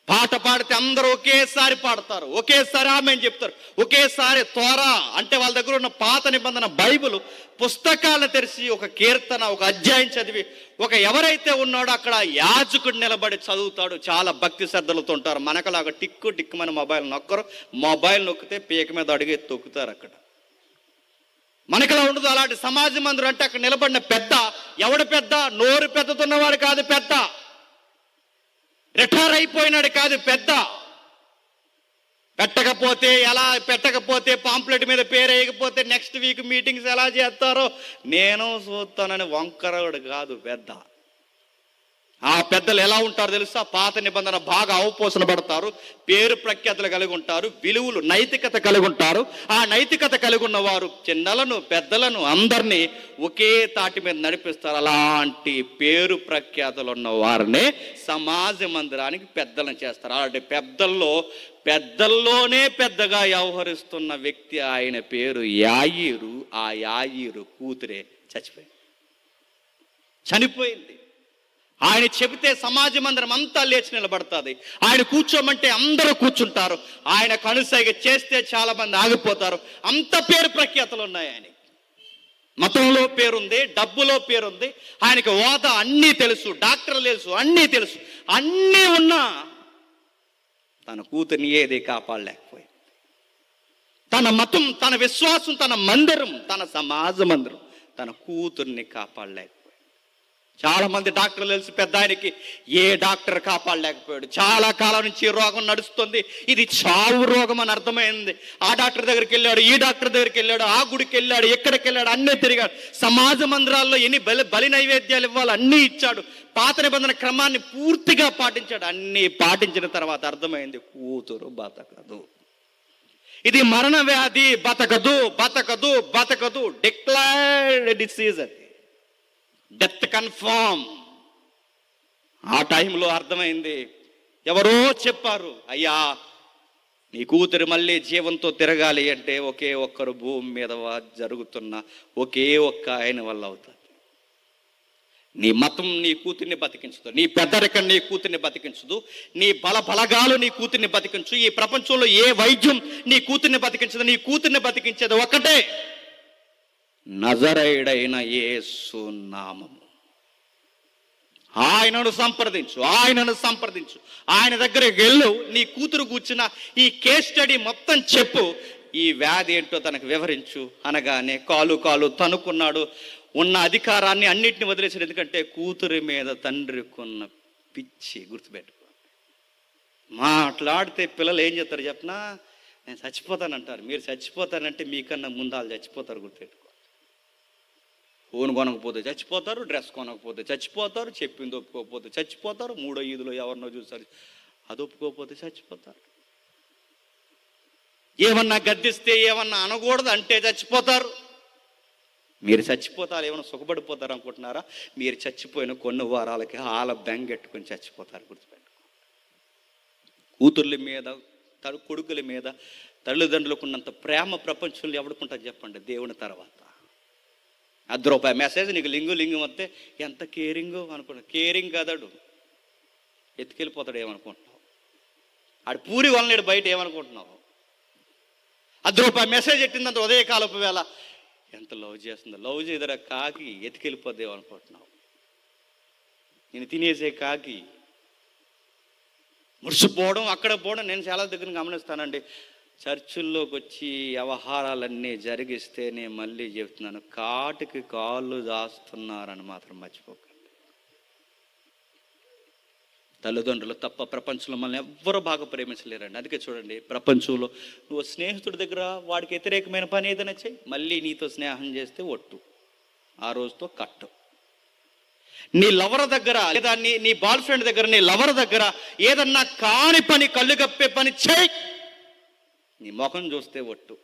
పాట పాడితే అందరూ ఒకేసారి పాడతారు, ఒకేసారి ఆమె చెప్తారు, ఒకేసారి తోరా అంటే వాళ్ళ దగ్గర ఉన్న పాత నిబంధన బైబిల్ పుస్తకాలను తెరిచి ఒక కీర్తన, ఒక అధ్యాయం చదివి ఎవరైతే ఉన్నాడో అక్కడ యాజకుడు నిలబడి చదువుతాడు. చాలా భక్తి శ్రద్ధలతో ఉంటారు. మనకలాగా టిక్కుమని మొబైల్ నొక్కరు. మొబైల్ నొక్కితే పీక మీద అడిగే తొక్కుతారు. అక్కడ మనకలా ఉండదు. అలాంటి సమాజ మందిరం అంటే అక్కడ నిలబడిన పెద్ద ఎవడు? పెద్ద నోరు పెద్దతున్నవాడు కాదు, పెద్ద రిటైర్ అయిపోయినాడు కాదు, పెద్ద. పెట్టకపోతే పాంప్లెట్ మీద పేరు వేయకపోతే నెక్స్ట్ వీక్ మీటింగ్స్ ఎలా చేస్తారో నేను చూస్తానని వంకరవాడు కాదు, పెద్ద. ఆ పెద్దలు ఎలా ఉంటారు తెలుసా? పాత నిబంధన బాగా అవపోసన పడతారు, పేరు ప్రఖ్యాతులు కలిగి ఉంటారు, విలువలు నైతికత కలిగి ఉంటారు. ఆ నైతికత కలిగి ఉన్న వారు చిన్నలను పెద్దలను అందరినీ ఒకే తాటి మీద నడిపిస్తారు. అలాంటి పేరు ప్రఖ్యాతులు ఉన్న వారినే సమాజ మందిరానికి పెద్దలను చేస్తారు. అలాంటి పెద్దల్లోనే పెద్దగా వ్యవహరిస్తున్న వ్యక్తి ఆయన పేరు యాయీరు. ఆ యాయీరు కూతురే చనిపోయింది. ఆయన చెబితే సమాజ మందిరం అంతా లేచి నిలబడుతుంది. ఆయన కూర్చోమంటే అందరూ కూర్చుంటారు. ఆయన కనుసైగ చేస్తే చాలా మంది ఆగిపోతారు. అంత పేరు ప్రఖ్యాతులు ఉన్నాయి ఆయన. మతంలో పేరుంది, డబ్బులో పేరుంది, ఆయనకి హోదా అన్నీ తెలుసు, డాక్టర్లు తెలుసు, అన్నీ తెలుసు. అన్నీ ఉన్నా తన కూతుర్ని ఏది కాపాడలేకపోయింది. తన మతం, తన విశ్వాసం, తన మందిరం, తన సమాజ మందిరం తన కూతుర్ని కాపాడలేకపోయింది. చాలా మంది డాక్టర్లు తెలుసు, పెద్ద ఆయనకి ఏ డాక్టర్ కాపాడలేకపోయాడు. చాలా కాలం నుంచి ఈ రోగం నడుస్తుంది, ఇది చావు రోగం అని అర్థమైంది. ఆ డాక్టర్ దగ్గరికి వెళ్ళాడు, ఈ డాక్టర్ దగ్గరికి వెళ్ళాడు, ఆ గుడికి వెళ్ళాడు, ఎక్కడికి వెళ్ళాడు, అన్నీ తిరిగాడు. సమాజ మందిరాల్లో ఎన్ని బలి నైవేద్యాలు ఇవ్వాలి అన్నీ ఇచ్చాడు. పాత నిబంధన క్రమాన్ని పూర్తిగా పాటించాడు. అన్నీ పాటించిన తర్వాత అర్థమైంది, కూతురు బతకదు, ఇది మరణ వ్యాధి, బతకదు బతకదు బతకదు, డిక్లైర్డ్ డిసీజ్, అది డెత్ కన్ఫర్మ్. ఆ టైంలో అర్థమైంది, ఎవరో చెప్పారు, అయ్యా నీ కూతురు మళ్ళీ జీవంతో తిరగాలి అంటే ఒకే ఒక్కరు భూమి మీద జరుగుతున్న ఒకే ఒక్క ఆయన వల్ల అవుతుంది. నీ మతం నీ కూతుర్ని బతికించదు, నీ పెద్దరికం నీ కూతుర్ని బతికించదు, నీ బలగాలు నీ కూతుర్ని బతికించు, ఈ ప్రపంచంలో ఏ వైద్యం నీ కూతుర్ని బతికించదు. నీ కూతుర్ని బతికించేది ఒకటే, నజరేయుడైన యేసు నామము. ఆయనను సంప్రదించు, ఆయనను సంప్రదించు, ఆయన దగ్గరికి వెళ్ళు. నీ కూతురు కూర్చున్న ఈ కేస్ స్టడీ మొత్తం చెప్పు, ఈ వ్యాధి ఏంటో తనకు వివరించు అనగానే కాలు తనుకున్నాడు. ఉన్న అధికారాన్ని అన్నిటిని వదిలేసాడు. ఎందుకంటే కూతురి మీద తండ్రికున్న పిచ్చి గుర్తుపెట్టుకో. మాట్లాడితే పిల్లలు ఏం చేస్తారు చెప్పనా, నేను చచ్చిపోతానంటారు. మీరు చచ్చిపోతానంటే మీకన్నా ముందాలు చచ్చిపోతారు, గుర్తుపెట్టుకో. ఫోన్ కొనకపోతే చచ్చిపోతారు, డ్రెస్ కొనకపోతే చచ్చిపోతారు, చెప్పింది ఒప్పుకోకపోతే చచ్చిపోతారు, 3-5లో ఎవరినో చూసారు అది ఒప్పుకోకపోతే చచ్చిపోతారు, ఏమన్నా గద్దిస్తే ఏమన్నా అనకూడదు అంటే చచ్చిపోతారు. మీరు చచ్చిపోతారు, ఏమైనా సుఖపడిపోతారు అనుకుంటున్నారా? మీరు చచ్చిపోయిన కొన్ని వారాలకి ఆల బెంగెట్టుకొని చచ్చిపోతారు, గుర్తుపెట్టుకో. కూతుర్ల మీద, కొడుకుల మీద తల్లిదండ్రులకు ఉన్నంత ప్రేమ ప్రపంచంలో ఎవడుకుంటారు చెప్పండి, దేవుని తర్వాత. ₹1 మెసేజ్ నీకు లింగు వస్తే ఎంత కేరింగో అనుకున్నా. కేరింగ్ కదడు, ఎత్తుకెళ్ళిపోతాడు ఏమనుకుంటున్నావు? ఆడు పూరి వలనేడు బయట ఏమనుకుంటున్నావు? ₹1 మెసేజ్ ఎట్టిందంత ఉదయకాలపు వేళ ఎంత లవ్ చేస్తుందో. లవ్ చేయదరా కాకి, ఎత్తుకెళ్ళిపోద్దేమో అనుకుంటున్నావు? నేను తినేసే కాకి మురిసిపోవడం, అక్కడ పోవడం. నేను చాలా దగ్గర గమనిస్తానండి, చర్చిల్లోకి వచ్చి వ్యవహారాలన్నీ జరిగిస్తే నేను మళ్ళీ చెప్తున్నాను, కాటికి కాళ్ళు దాస్తున్నారని మాత్రం మర్చిపోకండి. తల్లిదండ్రులు తప్ప ప్రపంచంలో మనల్ని ఎవ్వరూ బాగా ప్రేమించలేరండి. అందుకే చూడండి, ప్రపంచంలో నువ్వు స్నేహితుడి దగ్గర వాడికి వ్యతిరేకమైన పని ఏదైనా చెయ్యి, మళ్ళీ నీతో స్నేహం చేస్తే ఒట్టు, ఆ రోజుతో కట్టు. నీ లవర్ దగ్గర లేదా నీ బాయ్ ఫ్రెండ్ దగ్గర, నీ లవర్ దగ్గర ఏదన్నా కాని పని, కళ్ళు కప్పే పని చెయ్యి, నీ ముఖం చూస్తే ఒట్టు.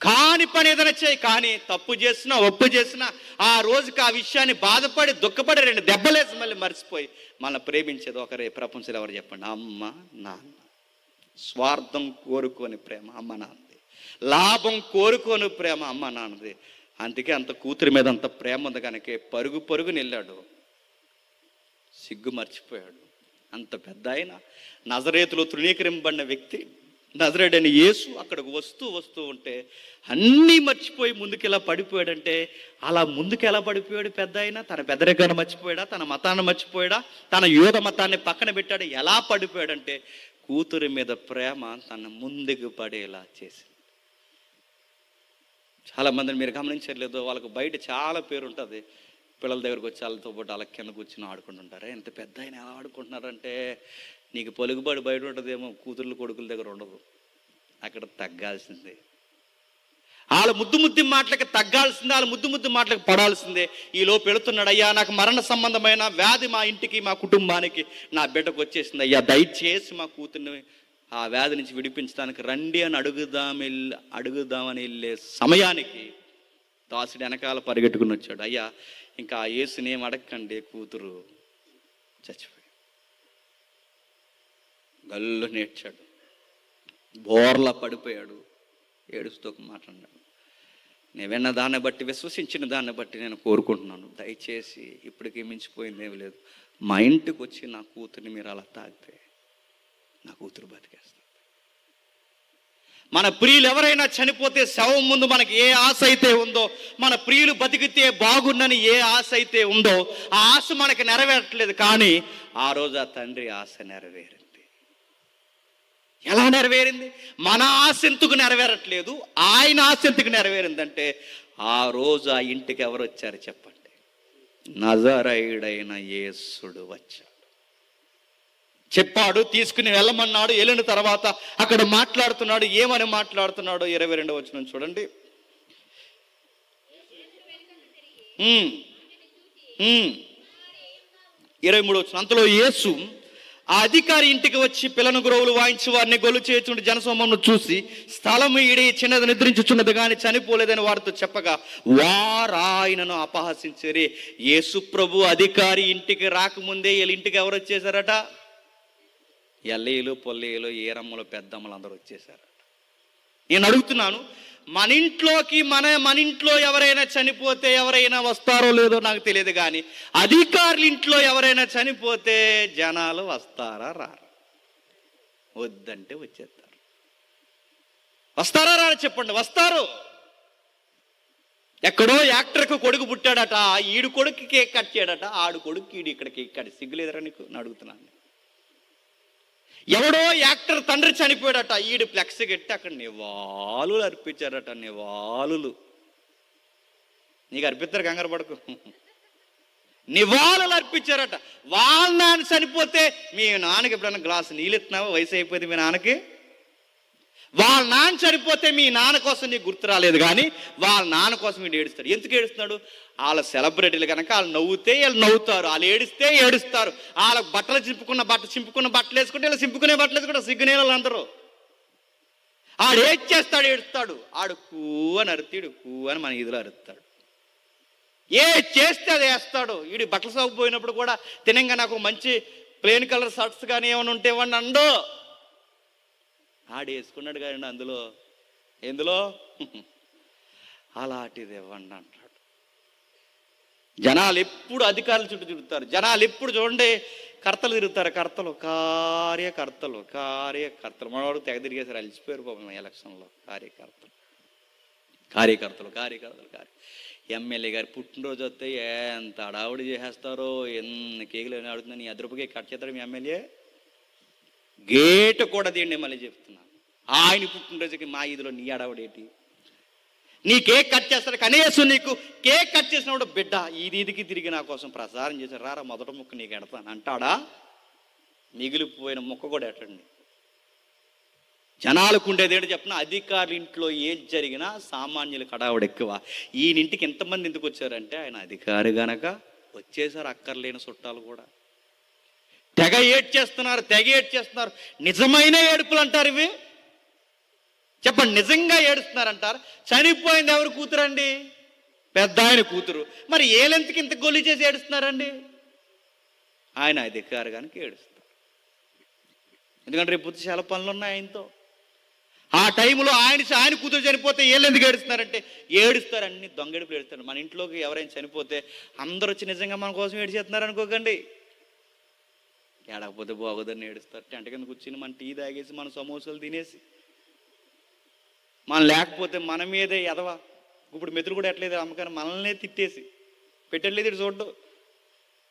కాని పని ఏదైనా చేయి, కానీ తప్పు చేసినా ఒప్పు చేసినా ఆ రోజుకి ఆ విషయాన్ని బాధపడి దుఃఖపడి 2 దెబ్బలేసి మళ్ళీ మర్చిపోయి మన ప్రేమించేది ఒకరే ప్రపంచంలో ఎవరు చెప్పండి? అమ్మ నాన్న. స్వార్థం కోరుకోని ప్రేమ అమ్మ నాన్నది, లాభం కోరుకోని ప్రేమ అమ్మ నాన్నది. అందుకే అంత కూతురి మీద అంత ప్రేమ ఉంది కనుక పరుగుని వెళ్ళాడు, సిగ్గు మర్చిపోయాడు. అంత పెద్ద ఆయన, నజరేతులో తృణీకరింపబడిన వ్యక్తి, నజరేయుడైన యేసు అక్కడికి వస్తూ ఉంటే అన్నీ మర్చిపోయి ముందుకు ఎలా పడిపోయాడంటే, అలా ముందుకు ఎలా పడిపోయాడు పెద్ద ఆయన? తన పెద్దరికాన్ని మర్చిపోయాడా? తన మతాన్ని మర్చిపోయాడా? తన యూద మతాన్ని పక్కన పెట్టాడు? ఎలా పడిపోయాడంటే, కూతురి మీద ప్రేమ తన ముందుకు పడేలా చేసింది. చాలా మందిని మీరు గమనించలేదు, వాళ్ళకు బయట చాలా పేరు ఉంటుంది, పిల్లల దగ్గరకు వచ్చి వాళ్ళతో పాటు వాళ్ళ కింద కూర్చుని ఆడుకుంటుంటారు. ఎంత పెద్ద ఆయన ఎలా ఆడుకుంటున్నారంటే, నీకు పలుకుబడి బయట ఉంటుందేమో, కూతుర్లు కొడుకుల దగ్గర ఉండదు. అక్కడ తగ్గాల్సిందే, వాళ్ళ ముద్దు మాటలకి తగ్గాల్సిందే, వాళ్ళ ముద్దు మాటలకు పడాల్సిందే. ఈలోపు వెళుతున్నాడు, అయ్యా నాకు మరణ సంబంధమైన వ్యాధి మా ఇంటికి, మా కుటుంబానికి, నా బిడ్డకు వచ్చేసింది, అయ్యా దయచేసి మా కూతుర్ని ఆ వ్యాధి నుంచి విడిపించడానికి రండి అని అడుగుదామని వెళ్ళే సమయానికి దాసుడు వెనకాల పరిగెట్టుకుని వచ్చాడు. అయ్యా ఇంకా ఆ యేసుని ఏం అడగకండి, కూతురు చచ్చిపోయి. గల్లు నేర్చాడు, బోర్లా పడిపోయాడు, ఏడుస్తూ మాట్లాడాడు. నేను విన్న దాన్ని బట్టి, విశ్వసించిన దాన్ని బట్టి నేను కోరుకుంటున్నాను, దయచేసి ఇప్పటికీ మించిపోయింది ఏమి లేదు, మా ఇంటికి వచ్చి నా కూతుర్ని మీరు అలా తాగితే నా కూతురు బతికేస్తుంది. మన ప్రియులు ఎవరైనా చనిపోతే శవం ముందు మనకి ఏ ఆశ అయితే ఉందో, మన ప్రియులు బతికితే బాగుందని ఏ ఆశ అయితే ఉందో, ఆ ఆశ మనకి నెరవేరట్లేదు. కానీ ఆ రోజు ఆ తండ్రి ఆశ నెరవేరింది. ఎలా నెరవేరింది? మన ఆశ ఎందుకు నెరవేరట్లేదు, ఆయన ఆశ ఎందుకు నెరవేరిందంటే, ఆ రోజు ఆ ఇంటికి ఎవరు వచ్చారు చెప్పండి? నజరేయుడైన యేసుడు వచ్చాడు. చెప్పాడు, తీసుకుని వెళ్ళమన్నాడు. వెళ్ళిన తర్వాత అక్కడ మాట్లాడుతున్నాడు. ఏమని మాట్లాడుతున్నాడు? 22వ వచనం చూడండి. 23వ వచనం. అంతలో యేసు ఆ అధికారి ఇంటికి వచ్చి పిల్లను గురువులు వాయించి వారిని గొల్లు చేయుచుండి జనసమూహమును చూసి, స్థలము ఈడి చిన్నది నిద్రించుచున్నది కానీ చనిపోలేదని వారితో చెప్పగా, వారాయనను అపహసించరి. యేసు ప్రభు అధికారి ఇంటికి రాకముందే వీళ్ళ ఇంటికి ఎవరు వచ్చేసారట? ఎల్లీలు, పొల్లీలు, ఏరమ్మలు, పెద్దమ్మలు అందరూ వచ్చేసారట. నేను అడుగుతున్నాను, మన ఇంట్లో ఎవరైనా చనిపోతే ఎవరైనా వస్తారో లేదో నాకు తెలియదు, కానీ అధికారుల ఇంట్లో ఎవరైనా చనిపోతే జనాలు వస్తారా రారా? వద్దంటే వచ్చేస్తారు. వస్తారా రారా చెప్పండి? వస్తారు. ఎక్కడో యాక్టర్కు కొడుకు పుట్టాడట, ఈడు కొడుకు కేక్ కట్ చేయడట, ఆడు కొడుకు ఈడు ఇక్కడ కేక్ కట్. సిగ్గులేదరా నీకు? నేను అడుగుతున్నాను. ఎవడో యాక్టర్ తండ్రి చనిపోయాడట, ఈడు ఫ్లెక్స్ కట్టి అక్కడ నివాళులు అర్పించారట. నివాళులు నీకు అర్పిస్తారు, కంగారు పడకు. నివాళులు అర్పించారట. వాళ్ళ నాన్న చనిపోతే మీ నాన్నకి ఎప్పుడన్నా గ్లాసు నీళ్ళు ఇస్తున్నావా? వయసు అయిపోయింది మీ నాన్నకి. వాళ్ళ నాన్న చనిపోతే మీ నాన్న కోసం నీకు గుర్తు రాలేదు, కానీ వాళ్ళ నాన్న కోసం వీడు ఏడుస్తాడు. ఎందుకు ఏడుస్తున్నాడు? వాళ్ళ సెలబ్రిటీలు కనుక వాళ్ళు నవ్వుతే వీళ్ళు నవ్వుతారు, వాళ్ళు ఏడిస్తే ఏడుస్తారు. వాళ్ళకు బట్టలు చింపుకున్న బట్టలు వేసుకుంటే వీళ్ళు చింపుకునే బట్టలు వేసుకుంటారు. సిగ్గునేళ్ళు అందరూ. ఆడు ఏడ్ చేస్తాడు, ఏడుస్తాడు. ఆడు కూ అని అరుతాడు, కూ అని మన ఇదిలో అరుస్తాడు. ఏ చేస్తే అది వేస్తాడు. వీడి బట్టలు సాగుపోయినప్పుడు కూడా తినంగా నాకు మంచి ప్లెయిన్ కలర్ షర్ట్స్ కానీ ఏమైనా ఉంటే ఇవ్వండి అండో. ఆడు వేసుకున్నాడు కానీ ఎందులో అలాంటిది ఇవ్వండి అంటాడు. జనాలు ఎప్పుడు అధికారుల చుట్టూ తిరుగుతారు. జనాలు ఎప్పుడు చూడండి కర్తలు తిరుగుతారు. కార్యకర్తలు. మనవాడు తెగ తిరిగేసారు, అలిసిపోయారు పాపం ఎలక్షన్లో. కార్యకర్తలు. ఎమ్మెల్యే గారి పుట్టినరోజు వస్తే ఎంత అడావుడి చేసేస్తారో, ఎన్ని కేకులు అని అడుగుతున్నా. నీ అదృపకే కట్ చేస్తాడు మీ ఎమ్మెల్యే. గేటు కూడా తీయండి. మళ్ళీ చెప్తున్నాను, ఆయన పుట్టినరోజుకి మా ఇదిలో నీ అడావుడు ఏంటి? నీ కేక్ కట్ చేస్తాడు. కనీసం నీకు కేక్ కట్ చేసినప్పుడు, బిడ్డ ఈదికి తిరిగి నా కోసం ప్రసారం చేశారు, రారా మొదట ముక్క నీకు ఎడతాను అంటాడా? మిగిలిపోయిన ముక్క కూడా ఎట్టండి. జనాలకు ఉండేది ఏంటో చెప్పిన, అధికారుల ఇంట్లో ఏది జరిగినా సామాన్యులకు అడావుడు ఎక్కువ. ఈయనింటికి ఎంతమంది ఎందుకు వచ్చారంటే ఆయన అధికారి గనక వచ్చేసారు. అక్కర్లేని చుట్టాలు కూడా తెగ ఏడ్చేస్తున్నారు. నిజమైన ఏడుపులు అంటారు ఇవి. చెప్పండి, నిజంగా ఏడుస్తున్నారంటారు. చనిపోయింది ఎవరు కూతురండి? పెద్ద ఆయన కూతురు. మరి ఏలెంతకి ఇంత గొల్లి చేసి ఏడుస్తున్నారండి? ఆయన అధికారి కనుక ఏడుస్తారు. ఎందుకంటే రేపు పొద్దు చాలా పనులు ఉన్నాయి ఆయనతో. ఆ టైంలో ఆయన కూతురు చనిపోతే ఏళ్ళెందుకు ఏడుస్తున్నారంటే ఏడుస్తారు. అన్ని దొంగడుపులు ఏడుస్తారు. మన ఇంట్లోకి ఎవరైనా చనిపోతే అందరూ వచ్చి నిజంగా మన కోసం ఏడిచేస్తున్నారు అనుకోకండి. ఏడకపోతే బాగోదని ఏడుస్తారు. టెంట కింద కూర్చుని మన టీ తాగేసి మన సమోసాలు తినేసి, మనం లేకపోతే మన మీదే ఎదవా ఇప్పుడు మెతులు కూడా ఎట్లేదు అమ్మకాన్ని మనల్నే తిట్టేసి పెట్టలేదు ఇటు చూడ్డు,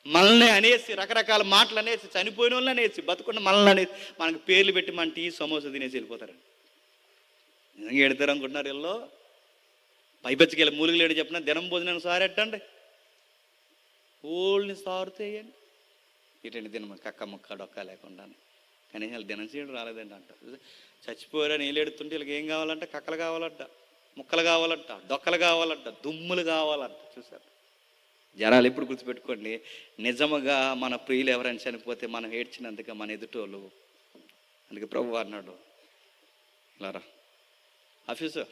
మనల్ని అనేసి రకరకాల మాటలు అనేసి, చనిపోయిన వాళ్ళని అనేసి, బతుకున్న మనల్ని అనేసి, మనకు పేర్లు పెట్టి మన టీ సమోసా తినేసి వెళ్ళిపోతారు. నిజంగా ఎడతారు అనుకుంటున్నారు వీళ్ళు. పైపచ్చికి వెళ్ళి మూలికలు ఏడు చెప్పిన దినం భోజనం సారెట్టండి, ఓళ్ళని సారుతేయండి. ఇటండి దినం కక్క ముక్క డొక్క లేకుండా. కానీ వీళ్ళు దినం చేయడం రాలేదండి అంటారు. చచ్చిపోయారని నీళ్ళు ఎడుతుంటే వీళ్ళకి ఏం కావాలంట? కక్కలు కావాలంట, ముక్కలు కావాలంట, డొక్కలు కావాలంట, దుమ్ములు కావాలంట. చూసారు? జనాలు ఎప్పుడు గుర్తుపెట్టుకోండి, నిజముగా మన ప్రియులు ఎవరైనా చనిపోతే మనం ఏడ్చినందుకు మన ఎదుటోళ్ళు. అందుకే ప్రభు అన్నాడు, లారా ఆఫీసర్,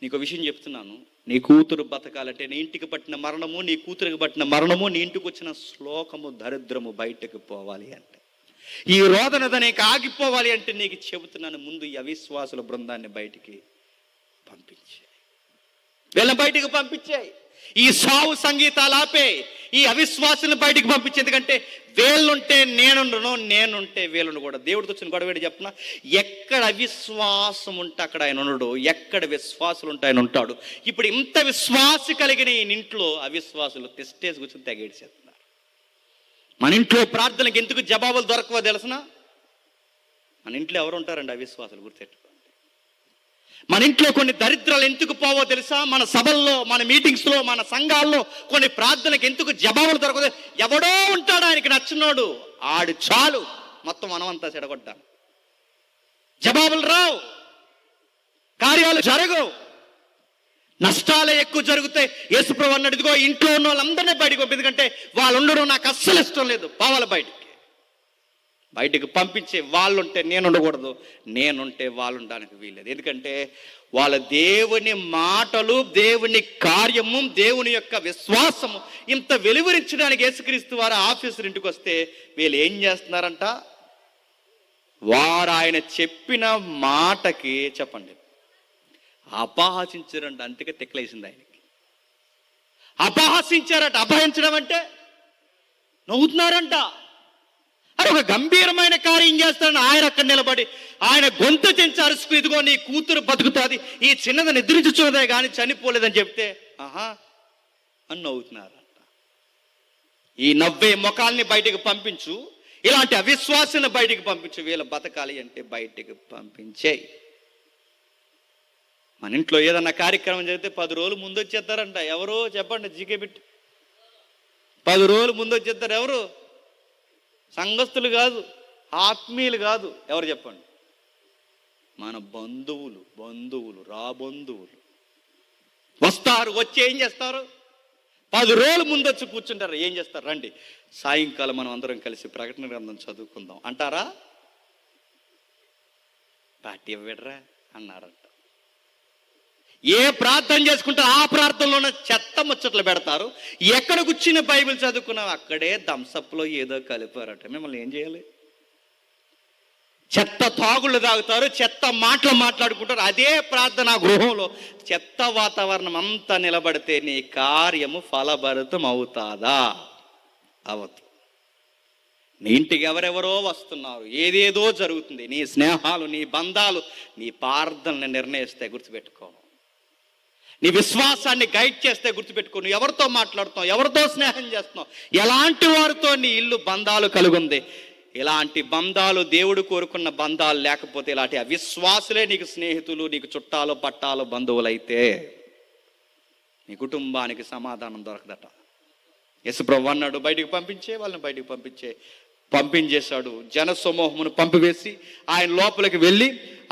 నీకు విషయం చెప్తున్నాను, నీ కూతురు బతకాలంటే నీ ఇంటికి పట్టిన మరణము, నీ కూతురికి పట్టిన మరణము, నీ ఇంటికి వచ్చిన శ్లోకము దరిద్రము బయటకు పోవాలి అంటే, ఈ రోదన నీకు ఆగిపోవాలి అంటే నీకు చెబుతున్నాను, ముందు ఈ అవిశ్వాసుల బృందాన్ని బయటికి పంపించాయి. వీళ్ళని బయటికి పంపించాయి. ఈ సావు సంగీతాలు ఆపే, ఈ అవిశ్వాసులను బయటికి పంపించే. ఎందుకంటే వేళ్ళుంటే నేనుండను, నేనుంటే వీళ్ళను కూడా. దేవుడితో వచ్చిన గొడవ ఏంటి చెప్పిన, ఎక్కడ అవిశ్వాసం ఉంటే అక్కడ ఆయన ఉండడు, ఎక్కడ విశ్వాసులు ఉంటే ఆయన ఉంటాడు. ఇప్పుడు ఇంత విశ్వాసం కలిగిన ఈ ఇంట్లో అవిశ్వాసులు తెస్టేసి కూర్చొని తెగేసేస్తున్నారు. మన ఇంట్లో ప్రార్థనకి ఎందుకు జవాబులు దొరకవో తెలుసునా? మన ఇంట్లో ఎవరు ఉంటారండి అవిశ్వాసులు, గుర్తెట్టుకోండి. మన ఇంట్లో కొన్ని దరిద్రాలు ఎందుకు పోవో తెలుసా? మన సభల్లో, మన మీటింగ్స్లో, మన సంఘాల్లో కొన్ని ప్రార్థనకి ఎందుకు జవాబులు దొరకదు? ఎవడో ఉంటాడు ఆయనకి నచ్చినోడు, ఆడు చాలు మొత్తం మనమంతా చెడగొట్టాం. జవాబులు రావు, కార్యాలు జరగవు, నష్టాలే ఎక్కువ జరుగుతాయి. యేసుప్రభు అన్నాడు, ఇదిగో ఇంట్లో ఉన్న వాళ్ళందరినీ బయటకు పంపి, ఎందుకంటే వాళ్ళు ఉండడం నాకు అస్సలు ఇష్టం లేదు, పోవాలి బయటికి పంపించే. వాళ్ళుంటే నేను ఉండకూడదు, నేనుంటే వాళ్ళు ఉండడానికి వీల్లేదు. ఎందుకంటే వాళ్ళ దేవుని మాటలు, దేవుని కార్యము, దేవుని యొక్క విశ్వాసము ఇంత వెలువరించడానికి యేసుక్రీస్తు వారు ఆఫీసర్ ఇంటికి వస్తే వీళ్ళు ఏం చేస్తున్నారంట? వారు ఆయన చెప్పిన మాటకి చెప్పండి అపహాసించారంట. అందుకే తిక్కలేసింది ఆయనకి. అపహాసించారట. అపహరించడం అంటే నవ్వుతున్నారంట. అని ఒక గంభీరమైన కార్యం చేస్తాడని ఆయన అక్కడ నిలబడి ఆయన గొంతు చెంచి అరుసుకు, ఇదిగో నీ కూతురు బతుకుతుంది, ఈ చిన్నది నిద్రించుచున్నదే కానీ చనిపోలేదని చెప్తే ఆహా అని నవ్వుతున్నారంట. ఈ నవ్వే ముఖాల్ని బయటికి పంపించు, ఇలాంటి అవిశ్వాసాన్ని బయటికి పంపించు, వీళ్ళ బతకాలి అంటే బయటికి పంపించే. మన ఇంట్లో ఏదన్నా కార్యక్రమం జరిగితే 10 రోజులు ముందు వచ్చేస్తారంట. ఎవరు చెప్పండి? జీకే బిట్ 10 రోజులు ముందు వచ్చేస్తారు. ఎవరు? సంఘస్థులు కాదు, ఆత్మీయులు కాదు. ఎవరు చెప్పండి? మన బంధువులు రాబంధువులు వస్తారు. వచ్చి ఏం చేస్తారు? 10 రోజులు ముందు వచ్చి కూర్చుంటారు. ఏం చేస్తారు? రండి సాయంకాలం మనం అందరం కలిసి ప్రకటన గ్రంథం చదువుకుందాం అంటారా? పార్టీ ఇవ్వడరా అన్నారంట. ఏ ప్రార్థన చేసుకుంటారో ఆ ప్రార్థనలోనే చెత్త ముచ్చట్లు పెడతారు. ఎక్కడ కూర్చుని బైబిల్ చదువుకున్నావు అక్కడే థమ్సప్లో ఏదో కలిపారట. మిమ్మల్ని ఏం చేయాలి? చెత్త తాగుళ్ళు తాగుతారు, చెత్త మాటలు మాట్లాడుకుంటారు. అదే ప్రార్థనా గృహంలో చెత్త వాతావరణం అంతా నిలబడితే నీ కార్యము ఫలభరితం అవుతాదా? అవదు. నీ ఇంటికి ఎవరెవరో వస్తున్నారు, ఏదేదో జరుగుతుంది. నీ స్నేహాలు, నీ బంధాలు నీ ప్రార్థనని నిర్ణయిస్తే గుర్తుపెట్టుకో. నీ విశ్వాసాన్ని గైడ్ చేస్తే గుర్తుపెట్టుకో. నువ్వు ఎవరితో మాట్లాడుతావు, ఎవరితో స్నేహం చేస్తున్నావు, ఎలాంటి వారితో నీ ఇల్లు బంధాలు కలుగుంది. ఇలాంటి బంధాలు దేవుడు కోరుకున్న బంధాలు లేకపోతే, ఇలాంటి అవిశ్వాసులే నీకు స్నేహితులు, నీకు చుట్టాలు పట్టాలు బంధువులైతే నీ కుటుంబానికి సమాధానం దొరకదట. యేసుప్రభువు అన్నాడు, బయటికి పంపించే వాళ్ళని బయటికి పంపించేశాడు. జన సమూహమును పంపివేసి ఆయన లోపలికి వెళ్ళి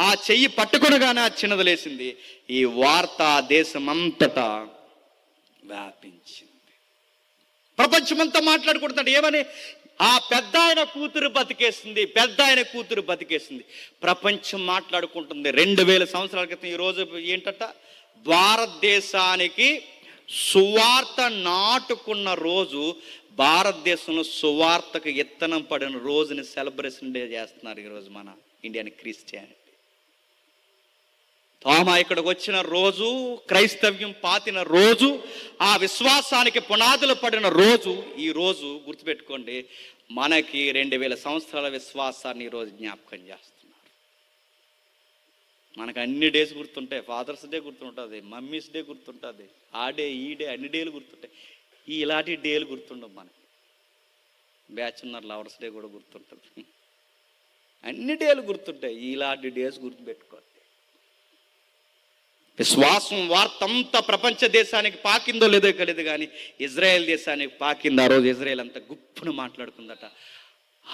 ఆ చెయ్యి పట్టుకొనగానే ఆ చిన్నది లేచింది. ఈ వార్త దేశమంతటా వ్యాపించింది. ప్రపంచమంతా మాట్లాడుకుంటున్నాడు. ఏమని? ఆ పెద్ద ఆయన కూతురు బతికేసింది. ప్రపంచం మాట్లాడుకుంటుంది. 2000 సంవత్సరాల క్రితం ఈరోజు ఏంటట? భారతదేశానికి సువార్త నాటుకున్న రోజు, భారతదేశంలో సువార్తకు ఇత్తనం పడిన రోజుని సెలబ్రేషన్ డే చేస్తున్నారు ఈరోజు మన ఇండియన్ క్రిస్టియానిటీ. తోమా ఇక్కడికి వచ్చిన రోజు, క్రైస్తవ్యం పాతిన రోజు, ఆ విశ్వాసానికి పునాదులు పడిన రోజు ఈ రోజు. గుర్తుపెట్టుకోండి, మనకి 2000 సంవత్సరాల విశ్వాసాన్ని ఈరోజు జ్ఞాపకం చేస్తున్నారు. మనకు అన్ని డేస్ గుర్తుంటాయి. ఫాదర్స్ డే గుర్తుంటుంది, మమ్మీస్ డే గుర్తుంటుంది, ఆ డే ఈ డే అన్ని డేలు గుర్తుంటాయి. ఇలాంటి డేలు గుర్తుండవు మనకి. బ్యాచులర్ లవర్స్ డే కూడా గుర్తుంటుంది. అన్ని డేలు గుర్తుంటాయి. ఇలాంటి డేస్ గుర్తుపెట్టుకోండి. విశ్వాసం వార్త అంతా ప్రపంచ దేశానికి పాకిందో లేదో తెలియదు కానీ ఇజ్రాయెల్ దేశానికి పాకింది. ఆ రోజు ఇజ్రాయెల్ అంతా గుప్పును మాట్లాడుకుందట,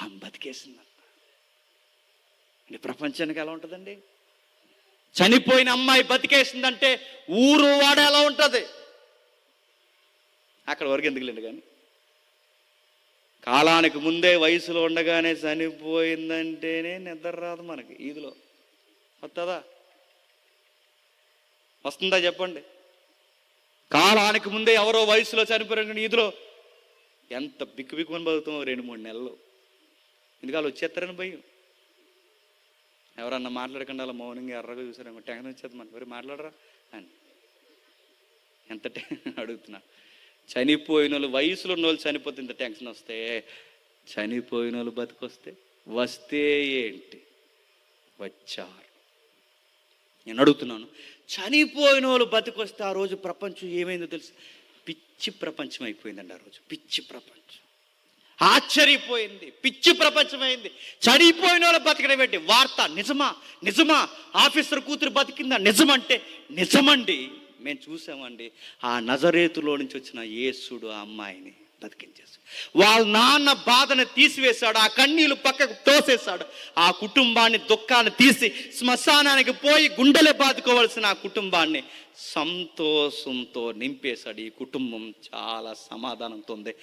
ఆమె బతికేసిందంట. అంటే ప్రపంచానికి ఎలా ఉంటుందండి? చనిపోయిన అమ్మాయి బతికేసిందంటే ఊరు వాడ ఎలా ఉంటుంది? అక్కడ వరకు ఎందుకులేండి కానీ, కాలానికి ముందే వయసులో ఉండగానే చనిపోయిందంటేనే నిద్ర రాదు మనకి. ఈదులో వస్తుందా? వస్తుందా చెప్పండి? కాలానికి ముందే ఎవరో వయసులో చనిపోయారు ఈదులో ఎంత బిక్కుమని బతుకుతామో 2-3 నెలలు. ఎందుకు వచ్చేస్తారని భయం. ఎవరన్నా మాట్లాడకుండా అలా మౌనంగా ఎర్రగా చూసారు, టెన్షన్ వచ్చేది మనకి. మరి మాట్లాడరా అని అడుగుతున్నా, చనిపోయిన వాళ్ళు, వయసులో ఉన్న వాళ్ళు చనిపోతే ఇంత టెన్షన్ వస్తే, చనిపోయిన వాళ్ళు బతికొస్తే వస్తే ఏంటి, వచ్చారు. నేను అడుగుతున్నాను, చనిపోయిన వాళ్ళు బతికొస్తే ఆ రోజు ప్రపంచం ఏమైందో తెలుసు? పిచ్చి ప్రపంచం అయిపోయిందండి. ఆ రోజు పిచ్చి ప్రపంచం ఆశ్చర్యపోయింది, పిచ్చి ప్రపంచమైంది. చనిపోయిన వాళ్ళు బతికడం ఏంటి? వార్త నిజమా? నిజమా? ఆఫీసర్ కూతురు బతికిందా? నిజమంటే నిజమండి, మేము చూసామండి. ఆ నజరేతులో నుంచి వచ్చిన యేసుడు ఆ అమ్మాయిని బతికించేశాడు. వాళ్ళ నాన్న బాధను తీసివేశాడు, ఆ కన్నీళ్ళు పక్కకు తోసేశాడు. ఆ కుటుంబాన్ని, దుఃఖాన్ని తీసి శ్మశానానికి పోయి గుండెలే బాదుకోవాల్సిన ఆ కుటుంబాన్ని సంతోషంతో నింపేశాడు. ఈ కుటుంబం చాలా సమాధానంతో ఉంది.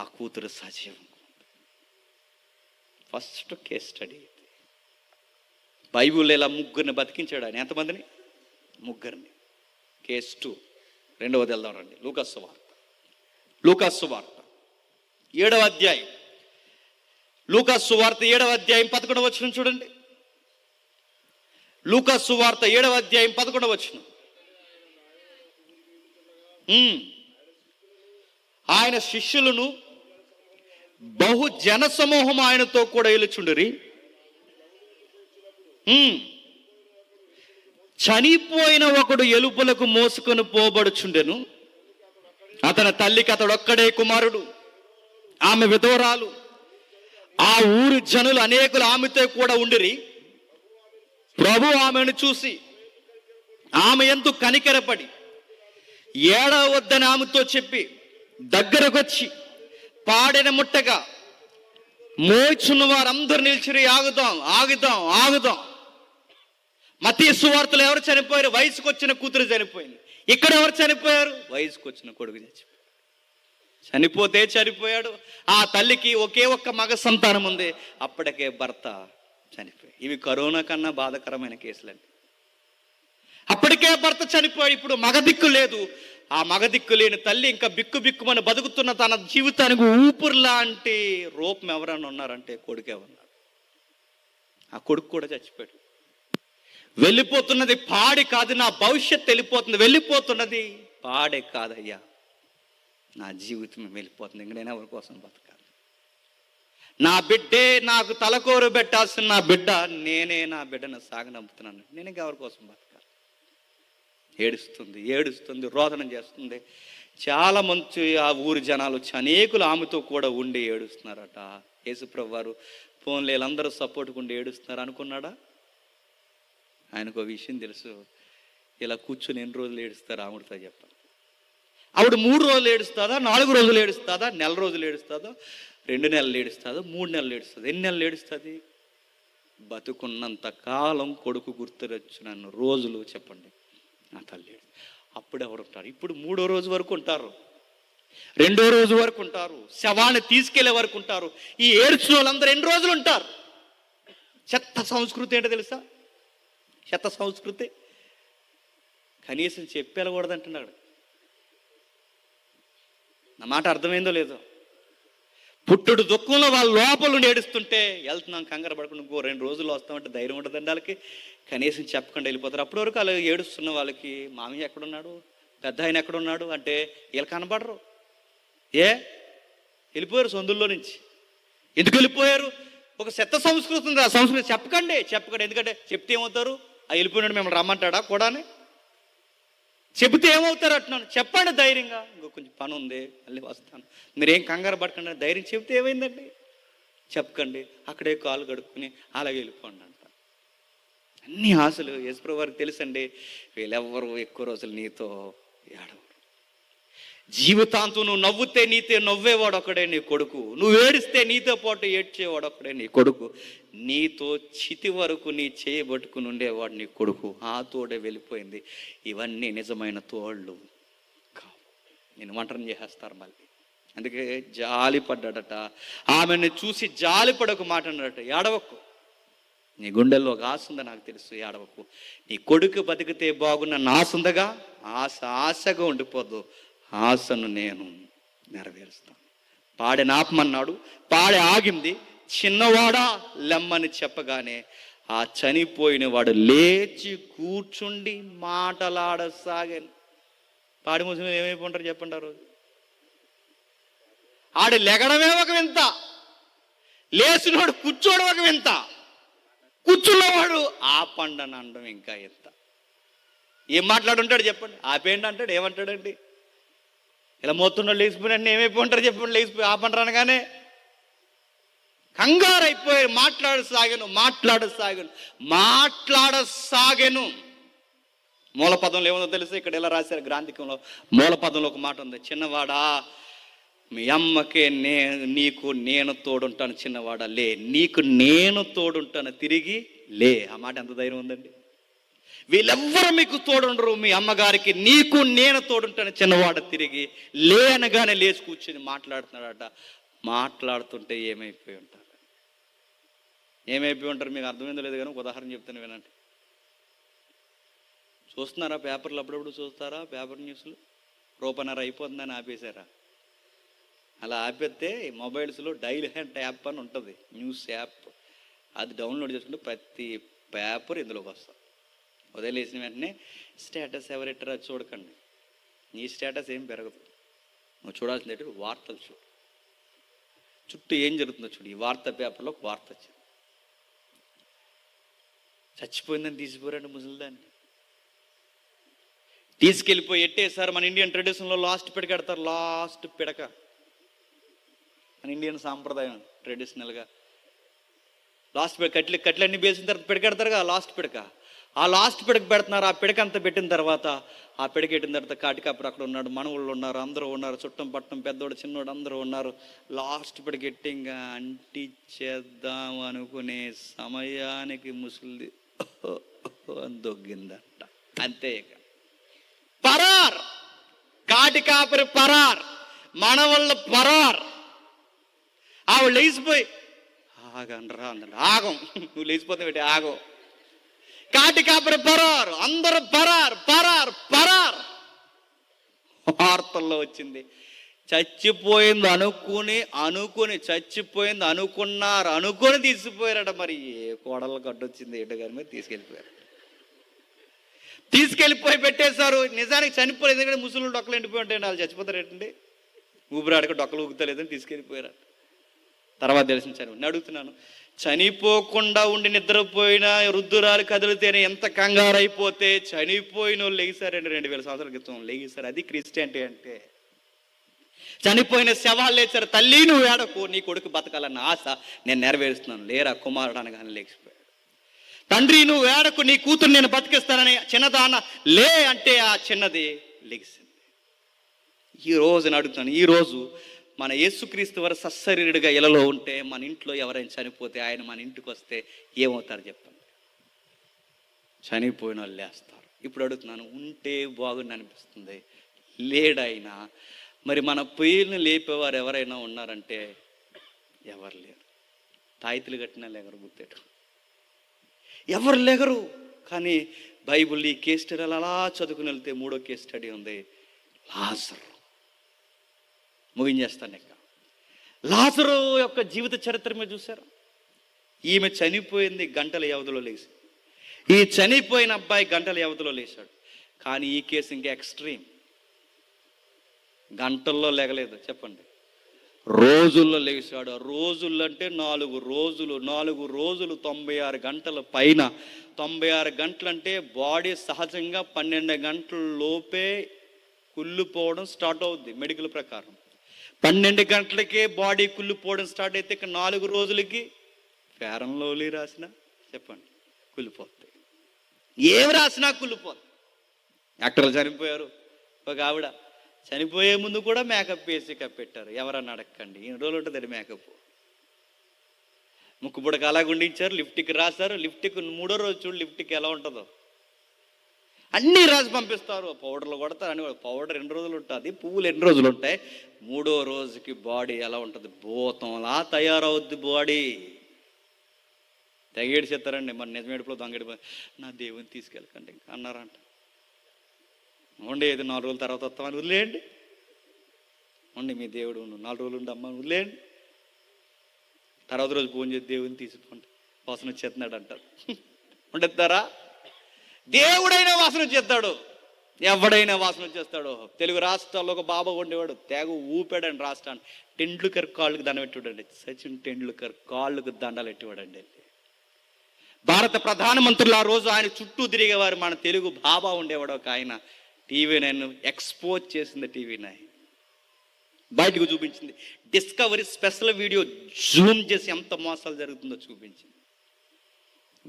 ఆ కూతురు సజీవం. First case study. బైబిల్లో ఇలా ముగ్గురిని బతికించాడు ఆయన. ఎంతమందిని? ముగ్గురిని. కేస్ 2. రెండవది వెళ్దాం రండి. లూకాసు వార్త 7వ అధ్యాయం. లూకాసు వార్త 7వ అధ్యాయం 11వ వచనం చూడండి. లూకాసు వార్త 7వ అధ్యాయం 11వ వచనం. ఆయన శిష్యులను బహు జన సమూహం ఆయనతో కూడా ఎలుచుండరి. చనిపోయిన ఒకడు ఎలుపులకు మోసుకొని పోబడుచుండెను. అతని తల్లికి అతడొక్కడే కుమారుడు, ఆమె విధవరాలు. ఆ ఊరు జనులు అనేకులు ఆమెతో కూడా ఉండిరి. ప్రభు ఆమెను చూసి ఆమె ఎందు కనికరపడి ఏడవద్దని ఆమెతో చెప్పి దగ్గరకు వచ్చి పాడెన ముట్టగా మోచున్న వారందరూ నిలిచిరి. ఆగుదాం. మత్తయి సువార్తలో ఎవరు చనిపోయారు? వయసుకు వచ్చిన కూతురు చనిపోయింది. ఇక్కడ ఎవరు చనిపోయారు? వయసుకు వచ్చిన కొడుకు చనిపోతే చనిపోయాడు. ఆ తల్లికి ఒకే ఒక్క మగ సంతానం ఉంది. అప్పటికే భర్త చనిపోయాడు. ఇవి కరోనా కన్నా బాధాకరమైన కేసులండి. అప్పటికే భర్త చనిపోయాడు. ఇప్పుడు మగదిక్కు లేదు. ఆ మగదిక్కు లేని తల్లి ఇంకా బిక్కుమని బతుకుతున్న తన జీవితానికి ఊపిరి లాంటి రూపం ఎవరన్నా ఉన్నారంటే కొడుకు ఎవరున్నాడు. ఆ కొడుకు కూడా చచ్చిపోయాడు. వెళ్ళిపోతున్నది పాడి కాదు, నా భవిష్యత్తు వెళ్ళిపోతున్నది పాడే కాదయ్యా, నా జీవితం వెళ్ళిపోతుంది. ఇంక నేను ఎవరి కోసం బతకాలి? నా బిడ్డే నాకు తలకోరు పెట్టాల్సిన నా బిడ్డ, నేనే నా బిడ్డను సాగనంపుతున్నాను. నేను ఇంకెవరి కోసం బతకాలి? ఏడుస్తుంది, రోదనం చేస్తుంది. చాలా మంచి ఆ ఊరి జనాలు అనేకులు ఆమెతో కూడా ఉండి ఏడుస్తున్నారట. యేసుప్రభు వారు ఫోన్లో వీళ్ళందరూ సపోర్ట్గా ఉండి ఏడుస్తున్నారు అనుకున్నాడా? ఆయనకు ఒక విషయం తెలుసు. ఇలా కూర్చొని ఎన్ని రోజులు ఏడుస్తారు ఆవిడతో చెప్పాలి. ఆవిడ 3 రోజులు ఏడుస్తుందా, 4 రోజులు ఏడుస్తుందా, నెల రోజులు ఏడుస్తుందా, 2 నెలలు ఏడుస్తుందా, 3 నెలలు ఏడుస్తుంది? ఎన్ని నెలలు ఏడుస్తుంది? బతుకున్నంత కాలం కొడుకు గుర్తురచ్చు నన్ను రోజులు చెప్పండి నా తల్లి. అప్పుడు ఎవరు ఉంటారు? ఇప్పుడు 3వ రోజు వరకు ఉంటారు, 2వ రోజు వరకు ఉంటారు, శవాన్ని తీసుకెళ్లే వరకు ఉంటారు. ఈ ఏడ్చిన వాళ్ళందరూ ఎన్ని రోజులు ఉంటారు? చెత్త సంస్కృతి ఏంటో తెలుసా? చెత్త సంస్కృతి. కనీసం చెప్పేలకూడదంటున్నాడు. నా మాట అర్థమైందో లేదో? పుట్టుడు దుఃఖంలో వాళ్ళ లోపల ఏడుస్తుంటే వెళ్తున్నాం, కంగారు పడకుండా ఇంకో 2 రోజులు వస్తామంటే ధైర్యం ఉండదండి వాళ్ళకి. కనీసం చెప్పకుండా వెళ్ళిపోతారు. అప్పటి వరకు వాళ్ళు ఏడుస్తున్న వాళ్ళకి మామయ్య ఎక్కడున్నాడు, పెద్ద ఆయన ఎక్కడున్నాడు అంటే వీళ్ళు కనబడరు. వెళ్ళిపోయారు సొందుల్లో నుంచి. ఎందుకు వెళ్ళిపోయారు? ఒక చెత్త సంస్కృతి ఉంది. ఆ సంస్కృతి చెప్పకండి. ఎందుకంటే చెప్తే ఏమవుతారు? ఆ వెళ్ళిపోయినాడు మిమ్మల్ని రమ్మంటాడా కూడానే? చెబితే ఏమవుతారు అంటున్నాను. చెప్పండి ధైర్యంగా, ఇంకో కొంచెం పని ఉంది మళ్ళీ వస్తాను, మీరేం కంగారు పడకండి. ధైర్యం చెబితే ఏమైందండి? చెప్పకండి, అక్కడే కాలు కడుక్కుని అలాగే వెళ్ళిపోండి అంట. అన్ని ఆశలు యేసుప్రభువు వారికి తెలుసండి. వీళ్ళెవ్వరు ఎక్కువ రోజులు నీతో ఏడవరు. జీవితాంతం నువ్వు నవ్వుతే నీతో నవ్వేవాడు ఒకడే నీ కొడుకు, నువ్వు ఏడిస్తే నీతో పాటు ఏడ్చేవాడు ఒకడే నీ కొడుకు, నీతో చితి వరకు నీ చేయబట్టుకుని ఉండేవాడు నీ కొడుకు. ఆ తోడే వెళ్ళిపోయింది. ఇవన్నీ నిజమైన తోళ్ళు కావు. నేను ఒంటరిని చేసేస్తారు మళ్ళీ. అందుకే జాలి పడ్డాడట. ఆమెను చూసి జాలి పడకు మాట అన్నాడట. ఏడవకు, నీ గుండెల్లో ఒక ఆశ ఉందా నాకు తెలుసు, ఏడవకు. నీ కొడుకు బతికితే బాగున్న ఆశ ఉందగా, ఆశగా ఉండిపోదు. ఆశను నేను నెరవేరుస్తాను. పాడె నాపమన్నాడు, పాడె ఆగింది. చిన్నవాడా లెమ్మని చెప్పగానే ఆ చనిపోయిన వాడు లేచి కూర్చుండి మాటలాడసాగాను. పాడి ముసలి ఏమైపోంటారు చెప్పండి ఆ రోజు. ఆడు లెగడమే ఒక వింత, లేచినోడు కూర్చోవడం ఒక వింత, కూర్చున్నవాడు ఆ పండని అనడం ఇంకా ఎంత. ఏం మాట్లాడుంటాడు చెప్పండి? ఆపేయండి అంటాడు, ఏమంటాడండి? ఇలా మొత్తం లేచిపోయిన ఏమైపోయి ఉంటారు చెప్పండి? లేచిపోయి ఆపండి అనగానే కంగారు అయిపోయి మాట్లాడసాగెను. మూలపదంలో ఏముందో తెలుసు? ఇక్కడ ఎలా రాశారు గ్రాంథికంలో, మూలపదంలో ఒక మాట ఉంది, చిన్నవాడా మీ అమ్మకే నీకు నేను తోడుంటాను, చిన్నవాడా లే, నీకు నేను తోడుంటాను, తిరిగి లే. ఆ మాట ఎంత ధైర్యం ఉందండి! వీళ్ళెవ్వరూ మీకు తోడుండరు, మీ అమ్మగారికి నీకు నేను తోడుంటాను, చిన్నవాడ తిరిగి లే అనగానే లేచి కూర్చొని మాట్లాడుతున్నాడట. మాట్లాడుతుంటే ఏమైపోయి ఉంటారు మీకు అర్థమైందో లేదు కానీ ఉదాహరణ చెప్తాను వినండి. చూస్తున్నారా పేపర్లు? అప్పుడప్పుడు చూస్తారా పేపర్ న్యూస్లు? రూపన్నర అయిపోతుందని ఆపేశారా? అలా ఆపేస్తే మొబైల్స్లో డైల్ హ్యాండ్ యాప్ అని ఉంటుంది, న్యూస్ యాప్. అది డౌన్లోడ్ చేసుకుంటే ప్రతి పేపర్ ఇందులోకి వస్తుంది. వదిలేసిన వెంటనే స్టేటస్ ఎవరెట్టరా చూడకండి, నీ స్టేటస్ ఏం పెరగదు. నువ్వు చూడాల్సింది వార్తలు చూడు, చుట్టూ ఏం జరుగుతుందో చూడు. ఈ వార్తా పేపర్లో ఒక వార్త వచ్చింది, చచ్చిపోయిందని తీసిపోరండి ముసలిదాన్ని, తీసుకెళ్ళిపోయి ఎట్టేసారు. మన ఇండియన్ ట్రెడిషన్లో లాస్ట్ పిడక పెడతారు, లాస్ట్ పిడక మన ఇండియన్ సాంప్రదాయం ట్రెడిషనల్గా. లాస్ట్ పిడక కట్లన్నీ వేసిన తర్వాత పిడకెడతారుగా, లాస్ట్ పిడక. ఆ లాస్ట్ పిడక పెడుతున్నారు. ఆ పిడక అంతా పెట్టిన తర్వాత, ఆ పిడక పెట్టిన తర్వాత కాటికాపురు అక్కడ ఉన్నాడు, మనవుళ్ళు ఉన్నారు, అందరూ ఉన్నారు, చుట్టం పట్టం పెద్దోడు చిన్నోడు అందరూ ఉన్నారు. లాస్ట్ పిడక ఎట్టింగా అంటించేద్దాం అనుకునే సమయానికి ముసలిది అని దొగ్గిందంట. అంతే, ఇక పరార్. కాటికాపురి పరార్, మనవాళ్ళు పరార్. ఆవిడ లేచిపోయి ఆగండ్రా అందరు, ఆగం, నువ్వు లేచిపోతే పెట్టి ఆగం. కాటికాపురి పరార్, అందరూ పరార్ పరార్ పరార్. వార్తల్లో వచ్చింది, చచ్చిపోయింది అనుకుని చచ్చిపోయింది అనుకుని తీసిపోయారట. మరి ఏ కోడలు గడ్డొచ్చింది ఏంటో గారి మీద తీసుకెళ్ళిపోయి పెట్టేశారు. నిజానికి చనిపోలేదు, ఎందుకంటే ముసలు డొక్కలు ఎండిపోయి ఉంటాయండి, వాళ్ళు చచ్చిపోతారు ఏంటండి, ఊపిరాడక డొక్కలు ఊగుతలేదని తీసుకెళ్ళిపోయారు. తర్వాత తెలిసిన చనిపోయి అడుగుతున్నాను, చనిపోకుండా ఉండి నిద్రపోయిన వృద్ధురాలు కదిలితేనే ఎంత కంగారు అయిపోతే, చనిపోయిన వాళ్ళు లెగిసారండి 2000 సంవత్సరాల క్రితం లెగిసారు. అది క్రిస్టియానిటీ అంటే. చనిపోయిన శవాలు లేచారు. తల్లి నువ్వు ఏడకు, నీ కొడుకు బతకాలన్న ఆశ నేను నెరవేరుస్తున్నాను, లేరా కుమారుడు అనగానే లేచిపోయాడు. తండ్రి నువ్వు ఏడకు, నీ కూతురు నేను బతికిస్తానని చిన్నదాన లే అంటే ఆ చిన్నది లెగిసింది. ఈ రోజు అడుగుతాను, ఈరోజు మన యేసుక్రీస్తు వారు సశరీరుడిగా ఇలలో ఉంటే, మన ఇంట్లో ఎవరైనా చనిపోతే ఆయన మన ఇంటికి వస్తే ఏమవుతారు చెప్పండి? చనిపోయిన వాళ్ళు లేస్తారు. ఇప్పుడు అడుగుతున్నాను, ఉంటే బాగుంది అనిపిస్తుంది, లేడైనా మరి మన పేర్లు లేపేవారు ఎవరైనా ఉన్నారంటే ఎవరు లేరు. తాయితులు కట్టినా లేగరు, గుర్తెట్టు ఎవరు లేగరు. కానీ బైబుల్ ఈ కేస్ స్టడీ అలా చదువుకుని వెళ్తే 3వ కేస్ స్టడీ ఉంది, లాజరు. ముగించేస్తాను ఇక. లాజరు యొక్క జీవిత చరిత్ర మీద చూసారు. ఈమె చనిపోయింది గంటల వ్యవధిలో లేచి, ఈ చనిపోయిన అబ్బాయి గంటల వ్యవధిలో లేచాడు. కానీ ఈ కేసు ఇంకా ఎక్స్ట్రీమ్. గంటల్లో లేగలేదు, చెప్పండి, రోజుల్లో లేచాడు. రోజుల్లో అంటే 4 రోజులు 96 గంటల పైన. 96 గంటలు అంటే బాడీ సహజంగా 12 గంటల లోపే కుళ్ళిపోవడం స్టార్ట్ అవుద్ది మెడికల్ ప్రకారం. 12 గంటలకే బాడీ కుళ్ళిపోవడం స్టార్ట్ అయితే ఇక 4 రోజులకి ఫేరన్ లవ్లీ రాసినా చెప్పండి కుళ్ళిపోతాయి, ఏమి రాసినా కుళ్ళిపోతాయి. యాక్టర్లు చనిపోయారు, ఒక ఆవిడ చనిపోయే ముందు కూడా మేకప్ వేసి కప్పెట్టారు. ఎవరన్నా అడగండి, ఎన్ని రోజులు ఉంటుంది మేకప్? ముక్కు బుడక అలా గుండించారు, లిఫ్ట్కి రాశారు. లిఫ్ట్కి 3వ రోజు చూడు లిఫ్ట్కి ఎలా ఉంటుందో, అన్నీ రాసి పంపిస్తారు. పౌడర్లు కొడతారు అని. పౌడర్ 2 రోజులు ఉంటుంది, పువ్వులు 2 రోజులు ఉంటాయి. 3వ రోజుకి బాడీ ఎలా ఉంటుంది? భూతంలా తయారవుద్ది బాడీ. తెగేడు చెప్తారండి. మరి నిజమేడుపులో దొంగడిపోయి నా దేవుని తీసుకెళ్ళకండి అన్నారంట. ఉండి ఏది 4 రోజుల తర్వాత వస్తామని వదిలేయండి, ఉండి మీ దేవుడు 4 రోజులు ఉండి అమ్మని వదిలేయండి. తర్వాత రోజు ఫోన్ చేసి దేవుని తీసుకోండి, వాసన వచ్చేస్తున్నాడు అంటారు. ఉండేస్తారా? దేవుడైనా వాసన వచ్చేస్తాడు. ఎవడైనా వాసన వచ్చేస్తాడు. తెలుగు రాష్ట్రాల్లో ఒక బాబా ఉండేవాడు, తెగ ఊపాడండి రాష్ట్రాన్ని. టెండూల్కర్ కాళ్ళకు దండం పెట్టివాడండి. సచిన్ టెండూల్కర్ కాళ్ళకు దండాలు పెట్టివాడండి. భారత ప్రధానమంత్రులు ఆ రోజు ఆయన చుట్టూ తిరిగేవారు. మన తెలుగు బాబా ఉండేవాడు ఒక ఆయన. TV9 ఎక్స్పోజ్ చేసింది. TV9 బయటకు చూపించింది. డిస్కవరీ స్పెషల్ వీడియో జూమ్ చేసి ఎంత మోసాలు జరుగుతుందో చూపించింది.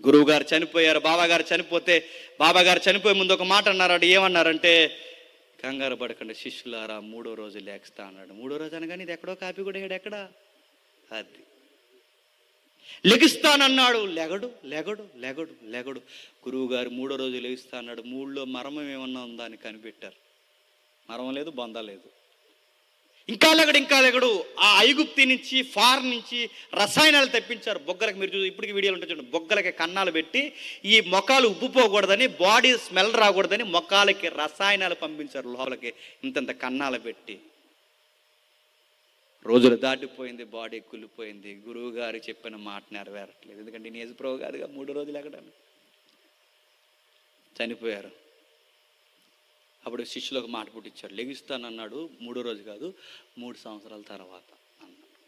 గురువు గారు చనిపోయారు, బాబాగారు చనిపోతే, బాబాగారు చనిపోయే ముందు ఒక మాట అన్నారు. ఏమన్నారంటే, కంగారు పడకండి శిష్యులారా, 3వ రోజు లేస్తా అన్నాడు. 3వ రోజు అనగానే ఇది ఎక్కడో కాపీ కూడా ఎక్కడ అది లెగిస్తానన్నాడు. లెగడు లెగడు లెగడు లెగడు. గురువు గారు 3వ రోజు లెగిస్తా అన్నాడు. 3లో మర్మం ఏమన్నా ఉందా అని కనిపెట్టారు. మర్మం లేదు, బంధ లేదు. ఇంకా లెగడు. ఆ ఐగుప్తి నుంచి, ఫారెన్ నుంచి రసాయనాలు తెప్పించారు బొగ్గలకి. మీరు చూసి ఇప్పటికి వీడియోలు ఉంటాయి చూడండి. బొగ్గలకి కన్నాలు పెట్టి ఈ మొక్కలు ఉబ్బుపోకూడదని, బాడీ స్మెల్ రాకూడదని మొక్కలకి రసాయనాలు పంపించారు లోపలికి, ఇంతంత కన్నాలు పెట్టి. రోజులు దాటిపోయింది, బాడీ కుళ్ళిపోయింది. గురువు గారు చెప్పిన మాట నెరవేరట్లేదు. ఎందుకంటే నేను ఏజ్ ప్రో కాదుగా. 3 రోజులు ఎక్కడానికి చనిపోయారు. అప్పుడు శిష్యులు ఒక మాట పుట్టించారు. లెగిస్తానన్నాడు 3వ రోజు కాదు, 3 సంవత్సరాల తర్వాత అన్నాడు.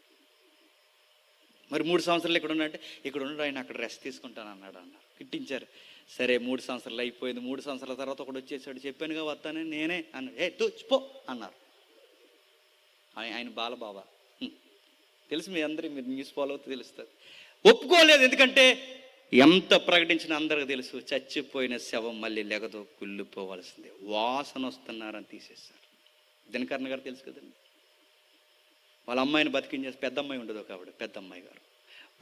మరి 3 సంవత్సరాలు ఇక్కడ ఉన్నట్టే, ఇక్కడ ఉన్నాడు ఆయన, అక్కడ రెస్ట్ తీసుకుంటాను అన్నారు. కిట్టించారు. సరే 3 సంవత్సరాలు అయిపోయింది. 3 సంవత్సరాల తర్వాత ఒకడు వచ్చేసాడు. చెప్పానుగా వస్తానని, నేనే అన్నాడు. తూచిపో అన్నారు. ఆయన బాలబాబా తెలుసు, మీ అందరికీ, మీరు న్యూస్ ఫాలో అవుతే తెలుస్తుంది. ఒప్పుకోలేదు. ఎందుకంటే ఎంత ప్రకటించినా అందరికి తెలుసు, చచ్చిపోయిన శవం మళ్ళీ లెగదో, కుళ్ళిపోవాల్సిందే. వాసన వస్తున్నారని తీసేస్తారు. దినకరణ గారు తెలుసు కదండి. వాళ్ళ అమ్మాయిని బతికించేసి, పెద్ద అమ్మాయి ఉండదు ఒక ఆవిడ, పెద్ద అమ్మాయి గారు,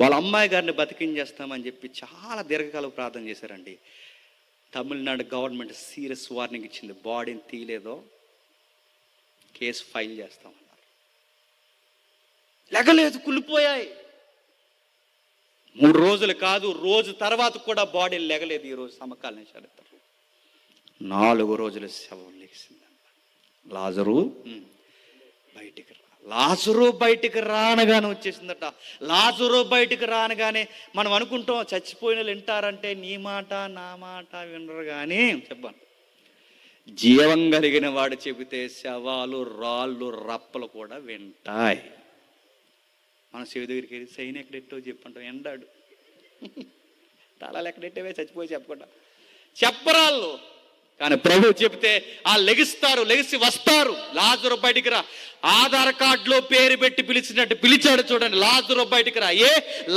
వాళ్ళ అమ్మాయి గారిని బతికించేస్తామని చెప్పి చాలా దీర్ఘకాలం ప్రార్థన చేశారండి. తమిళనాడు గవర్నమెంట్ సీరియస్ వార్నింగ్ ఇచ్చింది. బాడీని తీయలేదో కేసు ఫైల్ చేస్తామన్నారు. లెగలేదు, కుళ్ళిపోయాయి. 3 రోజులు కాదు, రోజు తర్వాత కూడా బాడీ లెగలేదు. ఈరోజు సమకాలీన చరిత్ర 4 రోజులు శవం లేచిందన్న. లాజరు బయటికి రానగానే వచ్చేసిందట. లాజరు బయటికి రానగానే మనం అనుకుంటాం చచ్చిపోయిన వాళ్ళు వింటారంటే, నీ మాట నా మాట వినరు. కానీ చెప్పాను, జీవం కలిగిన వాడు చెబితే శవాలు, రాళ్ళు, రప్పలు కూడా వింటాయి. మనం శివ దగ్గరికి వెళ్ళి సైన్ ఎక్కడెట్టో చెప్పంటాం. ఎండాడు తాళాలు ఎక్కడెట్టేవే, చచ్చిపోయి చెప్పకుండా చెప్పరాళ్ళు. కానీ ప్రభు చెబితే ఆ లెగిస్తారు, లెగిసి వస్తారు. లాజరు బయటికి రా. ఆధార్ కార్డులో పేరు పెట్టి పిలిచినట్టు పిలిచాడు చూడండి. లాజరు బయటికి రా.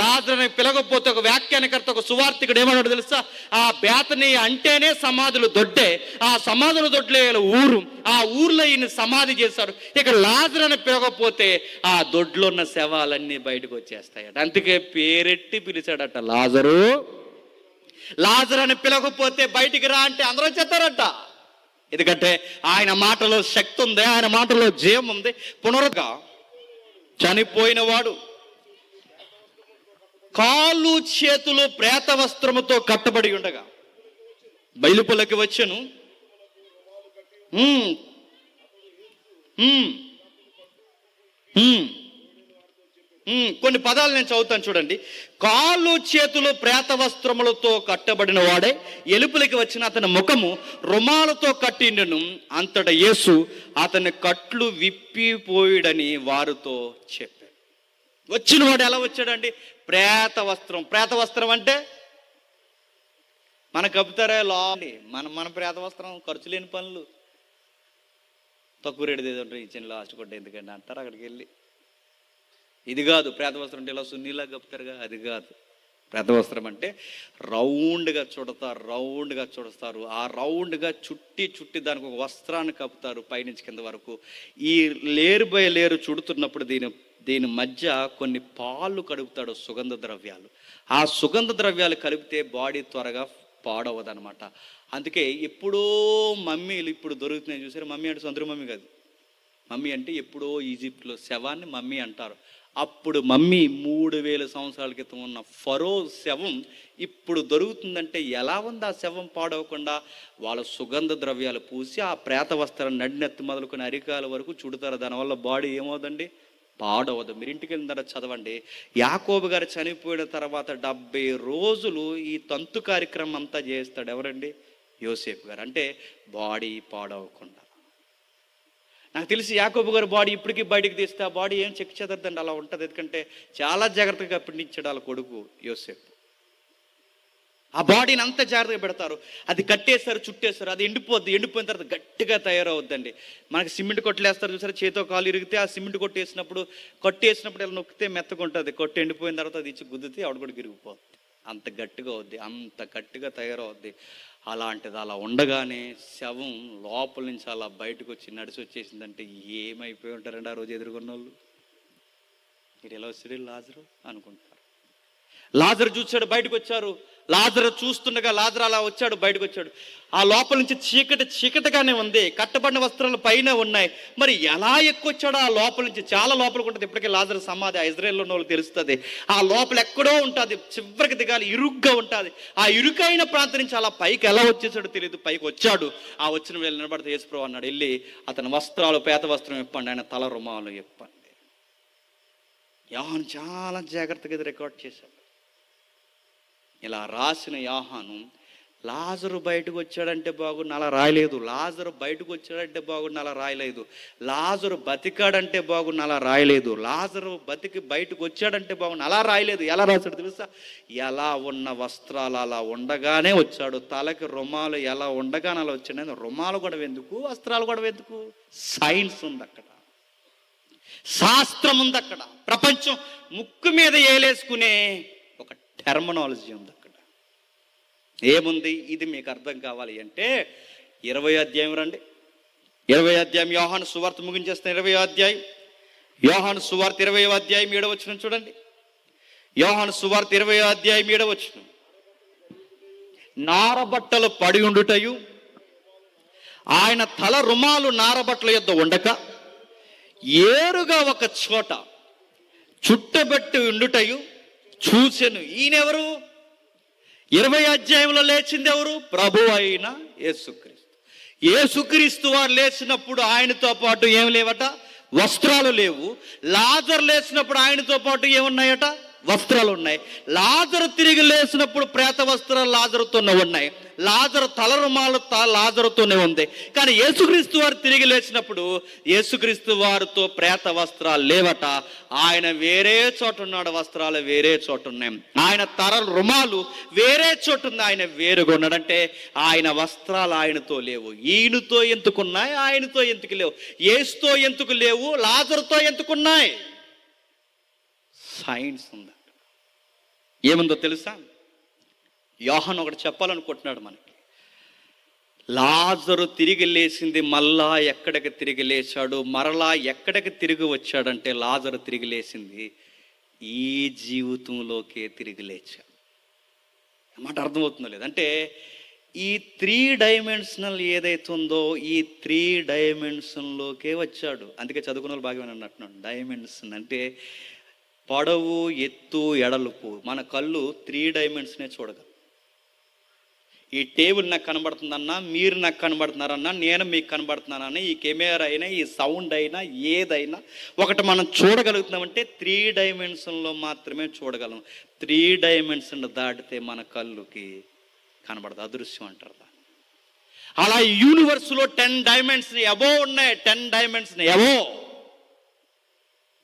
లాజరుని పిలవకపోతే ఒక వ్యాఖ్యానకర్త, ఒక సువార్తికుడు ఏమన్నాడు తెలుసా? ఆ బేతనీ అంటేనే సమాధులు దొడ్డే, ఆ సమాధులు దొడ్లే ఊరు, ఆ ఊర్లో ఈయన సమాధి చేశారు. ఇక లాజరుని పిలవకపోతే ఆ దొడ్లో ఉన్న శవాలన్నీ బయటకు వచ్చేస్తాయట. అందుకే పేరెట్టి పిలిచాడట, లాజరు అని పిలవకపోతే బయటికి రా అంటే అందరూ వచ్చేస్తారట. ఎందుకంటే ఆయన మాటలో శక్తి ఉంది, ఆయన మాటలో జీవం ఉంది. పునరుగా చనిపోయిన వాడు కాళ్ళు చేతులు ప్రేత వస్త్రముతో కట్టబడి ఉండగా బయలుపలకి వచ్చెను. కొన్ని పదాలు నేను చదువుతాను చూడండి. కాళ్ళు చేతులు ప్రేత వస్త్రములతో కట్టబడిన వాడే ఎలుపులకి వచ్చిన అతని ముఖము రుమాలతో కట్టిండును. అంతట యేసు అతని కట్లు విప్పిపోయిడని వారితో చెప్పాడు. వచ్చిన వాడు ఎలా వచ్చాడండి? ప్రేత వస్త్రం. ప్రేత వస్త్రం అంటే మనకు కప్పుతారా లాండి, మన ప్రేత వస్త్రం ఖర్చు లేని పనులు, తక్కువ రేటు ఏదో ఇచ్చిన లాస్ట్ కొట్ట ఎందుకంటే అంటారు అక్కడికి వెళ్ళి. ఇది కాదు ప్రేత వస్త్రం అంటే ఇలా సున్నీలా కప్పుతారుగా, అది కాదు. ప్రేత వస్త్రం అంటే రౌండ్గా చుడతారు. ఆ రౌండ్గా చుట్టి దానికి ఒక వస్త్రాన్ని కప్పుతారు పైనుంచి కింద వరకు. ఈ లేరు బై లేరు చుడుతున్నప్పుడు దీని మధ్య కొన్ని పాలు కడుపుతాడు, సుగంధ ద్రవ్యాలు. ఆ సుగంధ ద్రవ్యాలు కలిపితే బాడీ త్వరగా పాడవదు అనమాట. అందుకే ఎప్పుడో మమ్మీలు ఇప్పుడు దొరుకుతున్నాయి చూసారు. మమ్మీ అంటే సొంత మమ్మీ కాదు. మమ్మీ అంటే ఎప్పుడో ఈజిప్ట్లో శవాన్ని మమ్మీ అంటారు. అప్పుడు మమ్మీ 3000 సంవత్సరాల క్రితం ఉన్న ఫరో శవం ఇప్పుడు దొరుకుతుందంటే ఎలా ఉంది? ఆ శవం పాడవకుండా వాళ్ళ సుగంధ ద్రవ్యాలు పూసి ఆ ప్రేత వస్త్రం నడినెత్తి మొదలుకొని అరికాల వరకు చుడతారు. దానివల్ల బాడీ ఏమవుదండి? పాడవదు. మీరు ఇంటికి వెళ్ళిన చదవండి. యాకోబు గారు చనిపోయిన తర్వాత 70 రోజులు ఈ తంతు కార్యక్రమం అంతా చేస్తాడు. ఎవరండి? యోసేపు గారు. అంటే బాడీ పాడవకుండా. నాకు తెలిసి యాకోబు గారు బాడీ ఇప్పటికీ బయటికి తీస్తే ఆ బాడీ ఏం చెక్ చెదరదండి, అలా ఉంటుంది. ఎందుకంటే చాలా జాగ్రత్తగా పిండించాడు వాళ్ళ కొడుకు యోసేపు. ఆ బాడీని అంత జాగ్రత్తగా పెడతారు. అది కట్టేస్తారు, చుట్టేస్తారు, అది ఎండిపోయిన తర్వాత గట్టిగా తయారవుద్దండి. మనకి సిమెంట్ కొట్టలేస్తారు చూసారు, చేతో కాలు ఇరిగితే ఆ సిమెంట్ కొట్టేసినప్పుడు ఇలా నొక్కితే మెత్తగా ఉంటుంది. కొట్టి ఎండిపోయిన తర్వాత అది ఇచ్చి గుద్దితే ఆవిడ కూడా విరిగిపోద్ది. అంత గట్టిగా అవుద్ది, అంత గట్టిగా తయారవుద్ది. అలాంటిది అలా ఉండగానే శవం లోపల నుంచి అలా బయటకు వచ్చి నడిచి వచ్చేసిందంటే ఏమైపోయి ఉంటారండి ఆ రోజు ఎదుర్కొన్న వాళ్ళు. మీరు ఎలా వచ్చారు లాజరు అనుకుంటారు. లాజరు చూశాడు, బయటకు వచ్చారు. లాజరు చూస్తుండగా లాజరు అలా వచ్చాడు, బయటకు వచ్చాడు. ఆ లోపల నుంచి చీకటిగానే ఉంది, కట్టబడిన వస్త్రాలు పైన ఉన్నాయి. మరి ఎలా ఎక్కువచ్చాడో ఆ లోపల నుంచి, చాలా లోపలికి ఉంటుంది. ఇప్పటికే లాజరు సమాధి ఆ ఇజ్రాయేల్లో ఉన్న వాళ్ళకి తెలుస్తుంది. ఆ లోపల ఎక్కడో ఉంటుంది, చివరికి దిగాలి, ఇరుగ్గా ఉంటుంది. ఆ ఇరుకైన ప్రాంతం నుంచి అలా పైకి ఎలా వచ్చేసాడో తెలియదు. పైకి వచ్చాడు. ఆ వచ్చిన వేళ నిలబడితే యేసుప్రభు అన్నాడు, వెళ్ళి అతని వస్త్రాలు, పేత వస్త్రం ఇప్పండి, ఆయన తల రుమాలు ఇప్పండి. యోహాను చాలా జాగ్రత్తగా ఇది రికార్డ్ చేశాడు. ఇలా రాసిన యోహాను లాజరు బయటకు వచ్చాడంటే బాగుండు అలా రాయలేదు. లాజరు బయటకు వచ్చాడంటే బాగుండు అలా రాయలేదు. లాజరు బతికాడంటే బాగుండు అలా రాయలేదు. లాజరు బతికి బయటకు వచ్చాడంటే బాగుండు అలా రాయలేదు. ఎలా రాశాడు తెలుసా? ఎలా ఉన్న వస్త్రాలు అలా ఉండగానే వచ్చాడు. తలకి రుమాలు ఎలా ఉండగానే అలా వచ్చాడు. రుమాలు కూడా ఎందుకు, వస్త్రాలు కూడా ఎందుకు? సైన్స్ ఉంది అక్కడ, శాస్త్రం ఉంది అక్కడ, ప్రపంచం ముక్కు మీద ఏలేసుకునే ఒక టెర్మినాలజీ ఉంది అక్కడ. ఏముంది? ఇది మీకు అర్థం కావాలి అంటే 20వ అధ్యాయం రండి. 20వ అధ్యాయం యోహాను సువార్త ముగించేస్తాను. 20వ అధ్యాయం యోహాను సువార్త 20వ అధ్యాయం 7వ వచనం చూడండి. యోహాను సువార్త 20వ అధ్యాయం 7వ వచనం. నారబట్టలు పడి ఉండుటయు ఆయన తల రుమాలు నారబట్టల యొద్ద ఉండక ఏరుగా ఒక చోట చుట్టబెట్టి ఉండుటయు చూసెను. ఈయనెవరు? 20వ అధ్యాయంలో లేచింది ఎవరు? ప్రభు అయిన యేసుక్రీస్తు. యేసుక్రీస్తు వారు లేచినప్పుడు ఆయనతో పాటు ఏం లేవట? వస్త్రాలు లేవు. లాజరు లేచినప్పుడు ఆయనతో పాటు ఏమున్నాయట? వస్త్రాలు ఉన్నాయి. లాజరు తిరిగి లేచినప్పుడు ప్రేత వస్త్రాలు లాజరుతోనే ఉన్నాయి. లాజరు తల రుమాలు లాజరుతోనే ఉంది. కానీ యేసుక్రీస్తు వారు తిరిగి లేచినప్పుడు యేసుక్రీస్తు వారితో ప్రేత వస్త్రాలు లేవట. ఆయన వేరే చోట ఉన్నాడు, వస్త్రాలు వేరే చోట ఉన్నాయి. ఆయన తల రుమాలు వేరే చోట ఉంది, ఆయన వేరుగా ఉన్నాడంటే ఆయన వస్త్రాలు ఆయనతో లేవు. ఈయనతో ఎందుకున్నాయి, ఆయనతో ఎందుకు లేవు? యేసుతో ఎందుకు లేవు, లాజరుతో ఎందుకున్నాయి? సైన్స్ ఉంది. ఏముందో తెలుసా? యోహాను ఒకటి చెప్పాలనుకుంటున్నాడు మనకి. లాజరు తిరిగి లేచింది మళ్ళా ఎక్కడికి తిరిగి లేచాడు, మరలా ఎక్కడికి తిరిగి వచ్చాడంటే లాజరు తిరిగి లేచింది ఈ జీవితంలోకే తిరిగి లేచాడు. మాట అర్థమవుతుందో లేదంటే ఈ 3 డైమెన్షనల్ ఏదైతే ఉందో ఈ 3 డైమెన్షన్లోకే వచ్చాడు. అందుకే చదువుకున్న వాళ్ళు బాగా అన్నట్టున్నాడు. డైమెన్షన్ అంటే పొడవు, ఎత్తు, ఎడలుపు. మన కళ్ళు 3 డైమెన్షనే చూడగలరు. ఈ టేబుల్ నాకు కనబడుతుందన్నా, మీరు నాకు కనబడుతున్నారన్నా, నేను మీకు కనబడుతున్నానన్నా, ఈ కెమెరా అయినా, ఈ సౌండ్ అయినా, ఏదైనా ఒకటి మనం చూడగలుగుతున్నామంటే 3 డైమెన్షన్లో మాత్రమే చూడగలం. 3 డైమెన్షన్ దాటితే మన కళ్ళుకి కనబడదు, అదృశ్యం అంటారు. అలా యూనివర్స్లో 10 డైమెన్షన్ అబో ఉన్నాయి. 10 డైమెన్షన్ అబో.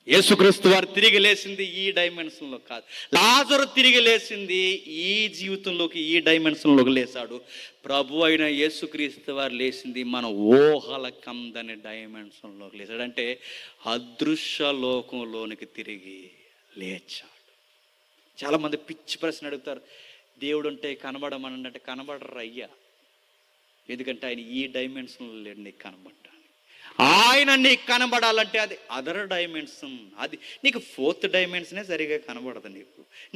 యేసుక్రీస్తు వారు తిరిగి లేచింది ఈ డైమెన్షన్లో కాదు. లాజరు తిరిగి లేచింది ఈ జీవితంలోకి, ఈ డైమెన్షన్లోకి లేచాడు. ప్రభు అయిన యేసుక్రీస్తు వారు లేచింది మన ఊహల కందని డైమెన్షన్లోకి లేచాడు. అంటే అదృశ్య లోకంలోనికి తిరిగి లేచాడు. చాలామంది పిచ్చి ప్రశ్న అడుగుతారు, దేవుడు అంటే కనబడమని అంటే కనబడరు అయ్యా. ఎందుకంటే ఆయన ఈ డైమెన్షన్లో లేడు నీకు కనబడ్డా. ఆయన నీకు కనబడాలంటే అది అదర్ డైమెన్షన్. అది నీకు 4th డైమెన్షనే సరిగా కనబడదు.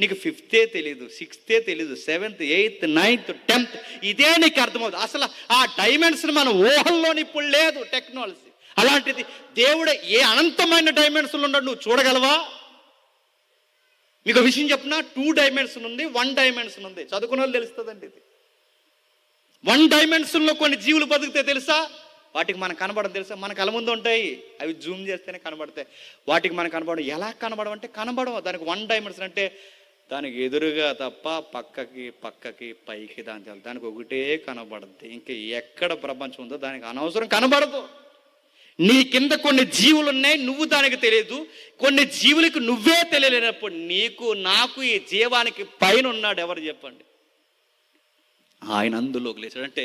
నీకు 5th తెలీదు, 6th తెలీదు, 7th, 8th, 9th, 10th ఇదే నీకు అర్థమవుతుంది. అసలు ఆ డైమెన్షన్ మన ఊహల్లోని ఇప్పుడు లేదు టెక్నాలజీ. అలాంటిది దేవుడు ఏ అనంతమైన డైమెన్షన్లో ఉన్నాడు నువ్వు చూడగలవా? మీకు విషయం చెప్పిన 2 డైమెన్షన్ ఉంది, 1 డైమెన్షన్ ఉంది. చదువుకున్న వాళ్ళు తెలుస్తుందండి. ఇది 1 డైమెన్షన్లో కొన్ని జీవులు బతుకుతే తెలుసా? వాటికి మనకు కనబడడం తెలుసా? మన కళ్ళ ముందు ఉంటాయి, అవి జూమ్ చేస్తేనే కనబడతాయి. వాటికి మనకు కనబడడం ఎలా కనబడడం అంటే కనబడడం. దానికి 1 డైమెన్షన్ అంటే దానికి ఎదురుగా తప్ప పక్కకి పక్కకి పైకి దానికి ఒకటే కనబడుద్ది. ఇంకా ఎక్కడ ప్రపంచం ఉందో దానికి అనవసరం కనబడదు. నీ కింద కొన్ని జీవులు ఉన్నాయి, నువ్వు దానికి తెలియదు. కొన్ని జీవులకు నువ్వే తెలియలేనప్పుడు నీకు నాకు ఈ జీవానికి పైన ఉన్నాడు ఎవరు చెప్పండి? ఆయన అందులోకి లేచాడు. అంటే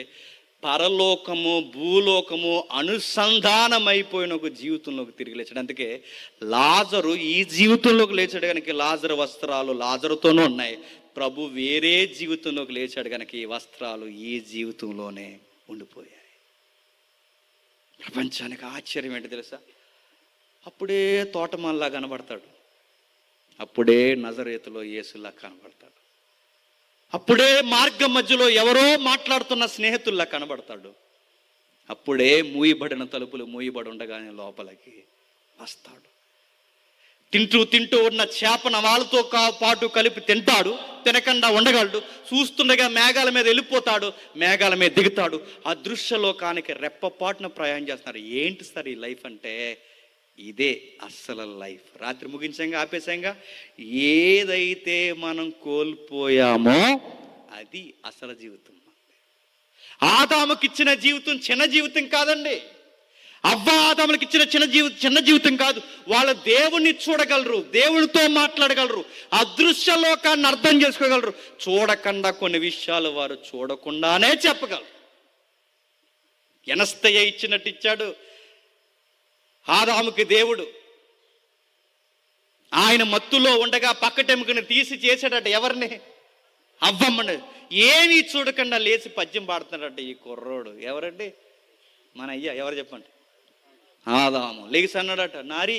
పరలోకము భూలోకము అనుసంధానమైపోయిన ఒక జీవితంలోకి తిరిగి లేచాడు. అందుకే లాజరు ఈ జీవితంలోకి లేచాడు కనుక లాజరు వస్త్రాలు లాజరుతోనూ ఉన్నాయి. ప్రభు వేరే జీవితంలోకి లేచాడు కనుక ఈ వస్త్రాలు ఈ జీవితంలోనే ఉండిపోయాయి. ప్రపంచానికి ఆశ్చర్యం ఏంటి తెలుసా? అప్పుడే తోటమాల్లా కనబడతాడు, అప్పుడే నజరేతులో యేసులా కనబడతాడు, అప్పుడే మార్గం మధ్యలో ఎవరో మాట్లాడుతున్న స్నేహితుల్లా కనబడతాడు, అప్పుడే మూయబడిన తలుపులు మూయబడి ఉండగానే లోపలికి వస్తాడు. తింటూ ఉన్న చేపన వాళ్ళతో పాటు కలిపి తింటాడు, తినకుండా ఉండగలడు. చూస్తుండగా మేఘాల మీద వెళ్ళిపోతాడు, మేఘాల మీద దిగుతాడు. ఆ దృశ్యలోకానికి రెప్పపాటున ప్రయాణం చేస్తున్నారు. ఏంటి సార్ ఈ లైఫ్ అంటే? ఇదే అస్సలు లైఫ్. రాత్రి ముగించంగా ఆపేసాంగా. ఏదైతే మనం కోల్పోయామో అది అసలు జీవితం. ఆదాముకిచ్చిన జీవితం చిన్న జీవితం కాదండి. అవ్వ ఆదాములకు ఇచ్చిన చిన్న జీవితం కాదు. వాళ్ళ దేవుణ్ణి చూడగలరు, దేవునితో మాట్లాడగలరు, అదృశ్య లోకాన్ని అర్థం చేసుకోగలరు. చూడకుండా కొన్ని విషయాలు వారు చూడకుండానే చెప్పగలరు. ఎనస్తయ్య ఇచ్చినట్టు ఇచ్చాడు ఆదాముకి దేవుడు. ఆయన మత్తులో ఉండగా పక్కటెముకని తీసి చేశాడట. ఎవరిని? అవ్వమ్మని. ఏమీ చూడకుండా లేచి పద్యం పాడుతున్నాడట ఈ కుర్రోడు. ఎవరండి? మన అయ్యా. ఎవరు చెప్పండి? ఆదాము. లేచి అన్నాడట, నారీ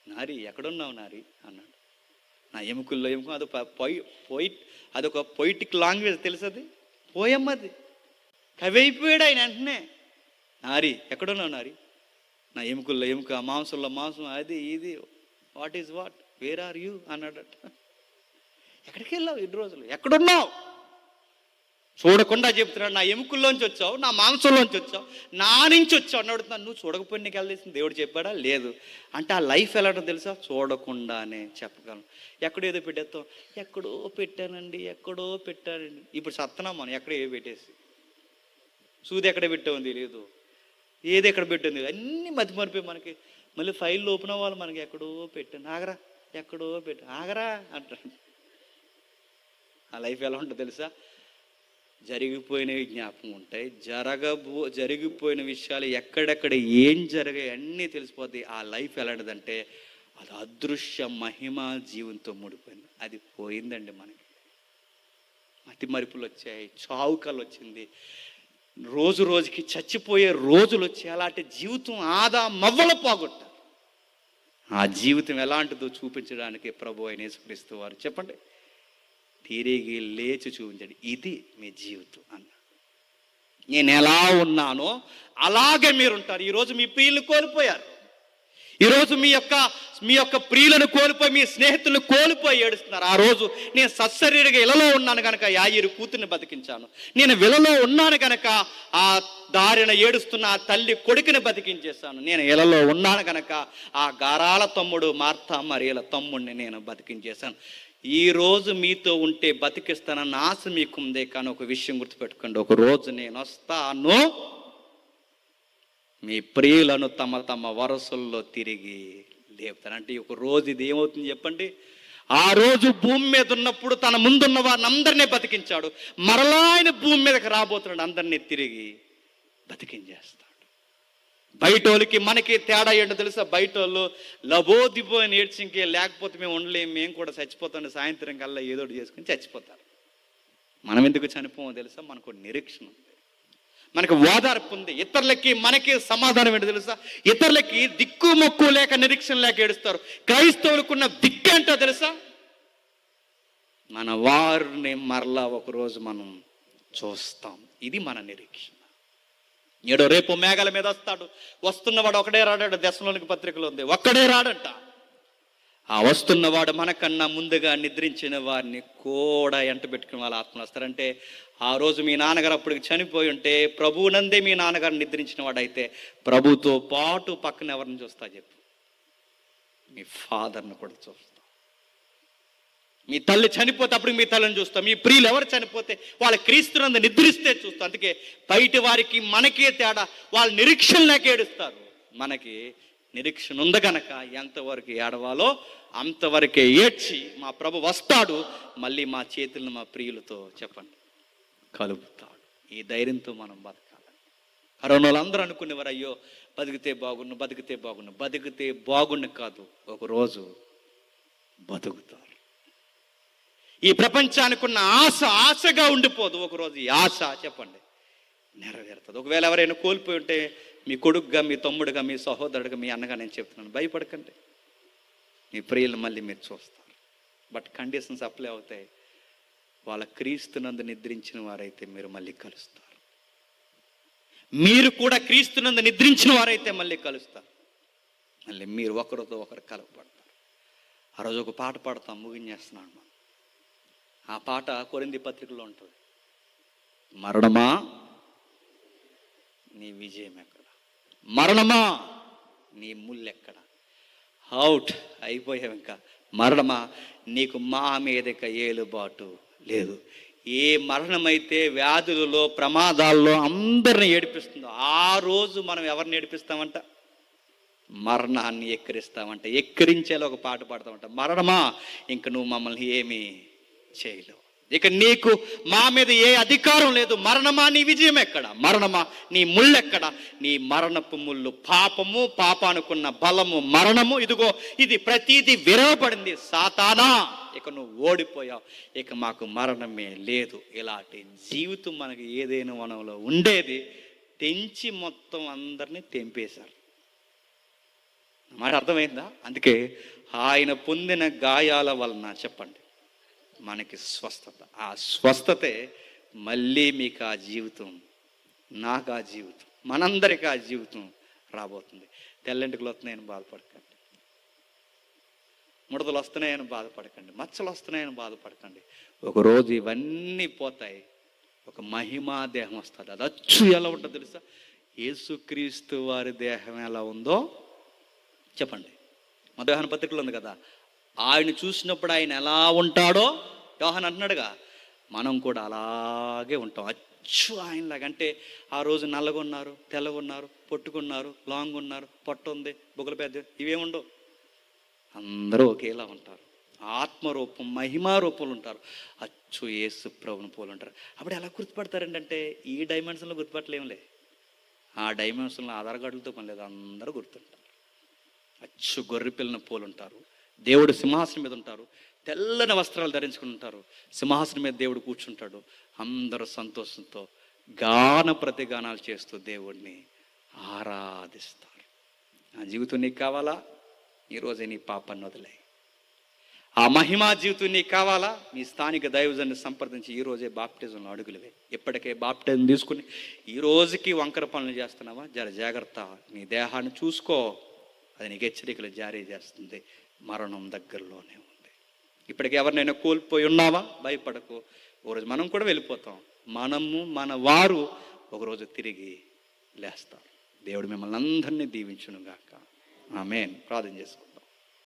నారీ ఎక్కడున్నావు నారీ అన్నాడు. నా ఎముకల్లో ఎముక. అదొక పొయిటిక్ లాంగ్వేజ్ తెలుసది, పోయమ్మది. కవి అయిపోయాడు ఆయన వెంటనే. నారీ ఎక్కడున్నావు నారీ? నా ఎముకల్లో ఎముక, మాంసంలో మాంసం, అది ఇది. What is what, where are you అన్నాడట. ఎక్కడికి వెళ్ళావు ఇన్ని రోజులు, ఎక్కడున్నావు? చూడకుండా చెప్తున్నాడు, నా ఎముకల్లోంచి వచ్చావు, నా మాంసంలోంచి వచ్చావు, నా నుంచి వచ్చావు అని అడుగుతున్నాను. నువ్వు చూడకపోయి నీకు వెళ్ళేసింది దేవుడు చెప్పాడా? లేదు. అంటే ఆ లైఫ్ ఎలాంటో తెలుసా? చూడకుండానే చెప్పగలను. ఎక్కడేదో పెట్టేస్తాం, ఎక్కడో పెట్టానండి, ఎక్కడో పెట్టానండి. ఇప్పుడు సత్తనాం మనం ఎక్కడ ఏ పెట్టేసి. సూది ఎక్కడ పెట్టామని తెలియదు, ఏది ఎక్కడ పెట్టింది, అన్నీ మధ్య మరిపోయి మనకి. మళ్ళీ ఫైల్ ఓపెన్ అవ్వాలి, మనకి ఎక్కడో పెట్టాను, ఆగరా ఎక్కడో పెట్టా, ఆగరా అంటాడు. ఆ లైఫ్ ఎలా ఉంటుందో తెలుసా? జరిగిపోయినవి జ్ఞాపకం ఉంటాయి, జరిగిపోయిన విషయాలు ఎక్కడెక్కడ ఏం జరిగాయి అన్నీ తెలిసిపోతాయి. ఆ లైఫ్ ఎలాంటిదంటే అది అదృశ్య మహిమ జీవంతో ముడిపోయింది. అది పోయిందండి మనకి. మతి మరుపులు వచ్చాయి, చావుకలు వచ్చింది, రోజు రోజుకి చచ్చిపోయే రోజులు వచ్చాయి. అలాంటి జీవితం మవ్వల పోగొట్టారు. ఆ జీవితం ఎలాంటిదో చూపించడానికి ప్రభు అయిన యేసుక్రీస్తు వారు చెప్పండి తిరిగి లేచి చూపించండి, ఇది మీ జీవితం అన్న. నేను ఎలా ఉన్నానో అలాగే మీరుంటారు. ఈరోజు మీ ప్రియులను కోల్పోయారు, ఈరోజు మీ యొక్క ప్రియులను కోల్పోయి, మీ స్నేహితులను కోల్పోయి ఏడుస్తున్నారు. ఆ రోజు నేను సశరీరగా ఇలలో ఉన్నాను కనుక యాయిరు కూతుర్ని బతికించాను, నేను విలలో ఉన్నాను కనుక ఆ దారిన ఏడుస్తున్న ఆ తల్లి కొడుకుని బతికించేశాను, నేను ఇలలో ఉన్నాను కనుక ఆ గారాల తమ్ముడు మార్తా మరియల తమ్ముడిని నేను బతికించేశాను. ఈరోజు మీతో ఉంటే బతికిస్తానన్న ఆశ మీకుందే. కానీ ఒక విషయం గుర్తుపెట్టుకోండి, ఒక రోజు నేను వస్తాను, మీ ప్రియులను తమ వరసల్లో తిరిగి లేపుతాను. అంటే ఒక రోజు ఇది ఏమవుతుంది చెప్పండి? ఆ రోజు భూమి మీద ఉన్నప్పుడు తన ముందున్న వారిని అందరినీ బతికించాడు, మరలా ఆయన భూమి మీదకి రాబోతున్నాడు, అందరినీ తిరిగి బతికించేస్తాడు. బయటోళ్ళకి మనకి తేడా ఏంటో తెలుసా? బయటోళ్ళు లబోదిపోని ఏడ్చింకే, లేకపోతే మేము ఉండలేము, మేము కూడా చచ్చిపోతాం, సాయంత్రం కల్లా ఏదో చేసుకుని చచ్చిపోతారు. మనం ఎందుకు చనిపోమో తెలుసా? మనకు నిరీక్షణ ఉంది, మనకు ఓదార్పు ఉంది. ఇతరులకి మనకి సమాధానం ఏంటో తెలుసా? ఇతరులకి దిక్కు మొక్కు లేక నిరీక్షణ లేక ఏడుస్తారు. క్రైస్తవులకున్న దిక్కు ఏంటో తెలుసా? మన వారిని మరలా ఒకరోజు మనం చూస్తాం. ఇది మన నిరీక్షణ. రేపు మేఘాల మీద వస్తున్నవాడు ఒకడే రాడాడు. దశలోనికి పత్రికలో ఉంది, ఒక్కడే రాడంట. ఆ వస్తున్నవాడు మనకన్నా ముందుగా నిద్రించిన వారిని కూడా ఎంట పెట్టుకుని వాళ్ళ ఆత్మలు వస్తారంటే, ఆ రోజు మీ నాన్నగారు అప్పటికి చనిపోయి ఉంటే, ప్రభువునందే మీ నాన్నగారు నిద్రించిన వాడైతే ప్రభుతో పాటు పక్కన ఎవరిని చూస్తా చెప్పు? మీ ఫాదర్ని కూడా చూస్తా. మీ తల్లి చనిపోతే అప్పుడు మీ తల్లిని చూస్తాం. మీ ప్రియులు ఎవరు చనిపోతే వాళ్ళ క్రీస్తునందు నిద్రిస్తే చూస్తాం. అందుకే బయట వారికి మనకే తేడా. వాళ్ళు నిరీక్షణ లేక ఏడుస్తారు, మనకి నిరీక్షణ ఉంది గనక ఎంతవరకు ఏడవాలో అంతవరకే ఏడ్చి మా ప్రభు వస్తాడు, మళ్ళీ మా చేతులను మా ప్రియులతో చెప్పండి కలుపుతాడు. ఈ ధైర్యంతో మనం బతకాలి. కరోనా వాళ్ళందరూ అనుకునేవారు, అయ్యో బతికితే బాగుండు, బతికితే బాగుండు. బతికితే బాగుండు కాదు, ఒకరోజు బతుకుతారు. ఈ ప్రపంచానికి ఉన్న ఆశగా ఉండిపోదు, ఒకరోజు ఈ ఆశ చెప్పండి నెరవేరుతుంది. ఒకవేళ ఎవరైనా కోల్పోయి ఉంటే మీ కొడుకుగా, మీ తమ్ముడుగా, మీ సహోదరుడుగా, మీ అన్నగా నేను చెప్తున్నాను, భయపడకండి. మీ ప్రియులు మళ్ళీ మీరు చూస్తారు. బట్ కండిషన్స్ అప్లై అవుతాయి. వాళ్ళ క్రీస్తునందు నిద్రించిన వారైతే మీరు మళ్ళీ కలుస్తారు. మీరు కూడా క్రీస్తునందు నిద్రించిన వారైతే మళ్ళీ కలుస్తారు. మళ్ళీ మీరు ఒకరితో ఒకరు కలపబడతారు. ఆ రోజు ఒక పాట పాడతాం, ముగించేస్తున్నాను. ఆ పాట కొరింథీ పత్రికలో ఉంటుంది. మరణమా నీ విజయం ఎక్కడ, మరణమా నీ ముల్లెక్కడ, అవుట్ అయిపోయావు, ఇంకా మరణమా నీకు మా మీదక ఏలుబాటు లేదు. ఏ మరణమైతే వ్యాధులలో, ప్రమాదాల్లో అందరిని ఏడిపిస్తుందో, ఆ రోజు మనం ఎవరిని ఏడిపిస్తామంట? మరణాన్ని ఎక్కిరిస్తామంట. ఎక్కిరించేలా ఒక పాట పాడతామంట. మరణమా ఇంక నువ్వు మమ్మల్ని ఏమీ చేయలేవు, ఇక నీకు మా మీద ఏ అధికారం లేదు. మరణమా నీ విజయం ఎక్కడ, మరణమా నీ ముళ్ళెక్కడ, నీ మరణపు ముళ్ళు పాపము, పాపానుకున్న బలము మరణము. ఇదిగో ఇది ప్రతీది విరవబడింది. సాతానా ఇక నువ్వు ఓడిపోయావు, ఇక మాకు మరణమే లేదు. ఇలాంటి జీవితం మనకి ఏదైనా వనంలో ఉండేది తెంచి మొత్తం అందరినీ తెంపేశారు. మాట అర్థమైందా? అందుకే ఆయన పొందిన గాయాల వలన చెప్పండి మనకి స్వస్థత. ఆ స్వస్థతే మళ్ళీ మీకు ఆ జీవితం, నాకు ఆ జీవితం, మనందరికీ ఆ జీవితం రాబోతుంది. తెల్లంటికలు వస్తున్నాయని బాధపడకండి, ముడతలు వస్తున్నాయని బాధపడకండి, మచ్చలు వస్తున్నాయని బాధపడకండి. ఒకరోజు ఇవన్నీ పోతాయి, ఒక మహిమా దేహం వస్తుంది. అది అచ్చు ఎలా ఉంటుందో తెలుసా? యేసుక్రీస్తు వారి దేహం ఎలా ఉందో చెప్పండి. యోహాను పత్రికలో ఉంది కదా, ఆయన చూసినప్పుడు ఆయన ఎలా ఉంటాడో యోహాను అంటున్నాడుగా, మనం కూడా అలాగే ఉంటాం అచ్చు ఆయనలాగా. అంటే ఆ రోజు నల్లగొన్నారు, తెల్లగొన్నారు, పొట్టుకున్నారు, లాంగ్ ఉన్నారు, పొట్ట ఉంది, బుగ్గల పెద్ద, ఇవేముండవు. అందరూ ఒకేలా ఉంటారు. ఆత్మరూపం, మహిమా రూపంలో ఉంటారు. అచ్చు యేసు ప్రభుని పోలు ఉంటారు. అప్పుడు ఎలా గుర్తుపడతారండి అంటే, ఈ డైమెన్షన్లో గుర్తుపట్టలేములే, ఆ డైమెన్షన్లో ఆధార్ కార్డులతో పని లేదు, అందరూ గుర్తుంటారు. అచ్చు గొర్రె పిల్లని పోలు ఉంటారు. దేవుడు సింహాసనం మీద ఉంటారు, తెల్లని వస్త్రాలు ధరించుకుని ఉంటారు. సింహాసనం మీద దేవుడు కూర్చుంటాడు. అందరూ సంతోషంతో గాన ప్రతిగానాలు చేస్తూ దేవుడిని ఆరాధిస్తారు. ఆ జీవితం నీకు కావాలా? ఈరోజే నీ పాపాన్ని వదిలే. ఆ మహిమా జీవితం నీకు కావాలా? మీ స్థానిక దైవజన్ని సంప్రదించి ఈరోజే బాప్టిజంలో అడుగులువే. ఇప్పటికే బాప్టిజం తీసుకుని ఈ రోజుకి వంకర పనులు చేస్తున్నావా? జాగ్రత్త, నీ దేహాన్ని చూసుకో, అది నీకు హెచ్చరికలు జారీ చేస్తుంది. మరణం దగ్గరలోనే ఉంది. ఇప్పటికి ఎవరినైనా కోల్పోయి ఉన్నావా? భయపడకు, ఒకరోజు మనం కూడా వెళ్ళిపోతాం. మనము మన వారు ఒకరోజు తిరిగి లేస్తారు. దేవుడు మిమ్మల్ని అందరినీ దీవించును గాక. ఆమేన్. ప్రార్థన చేసుకో.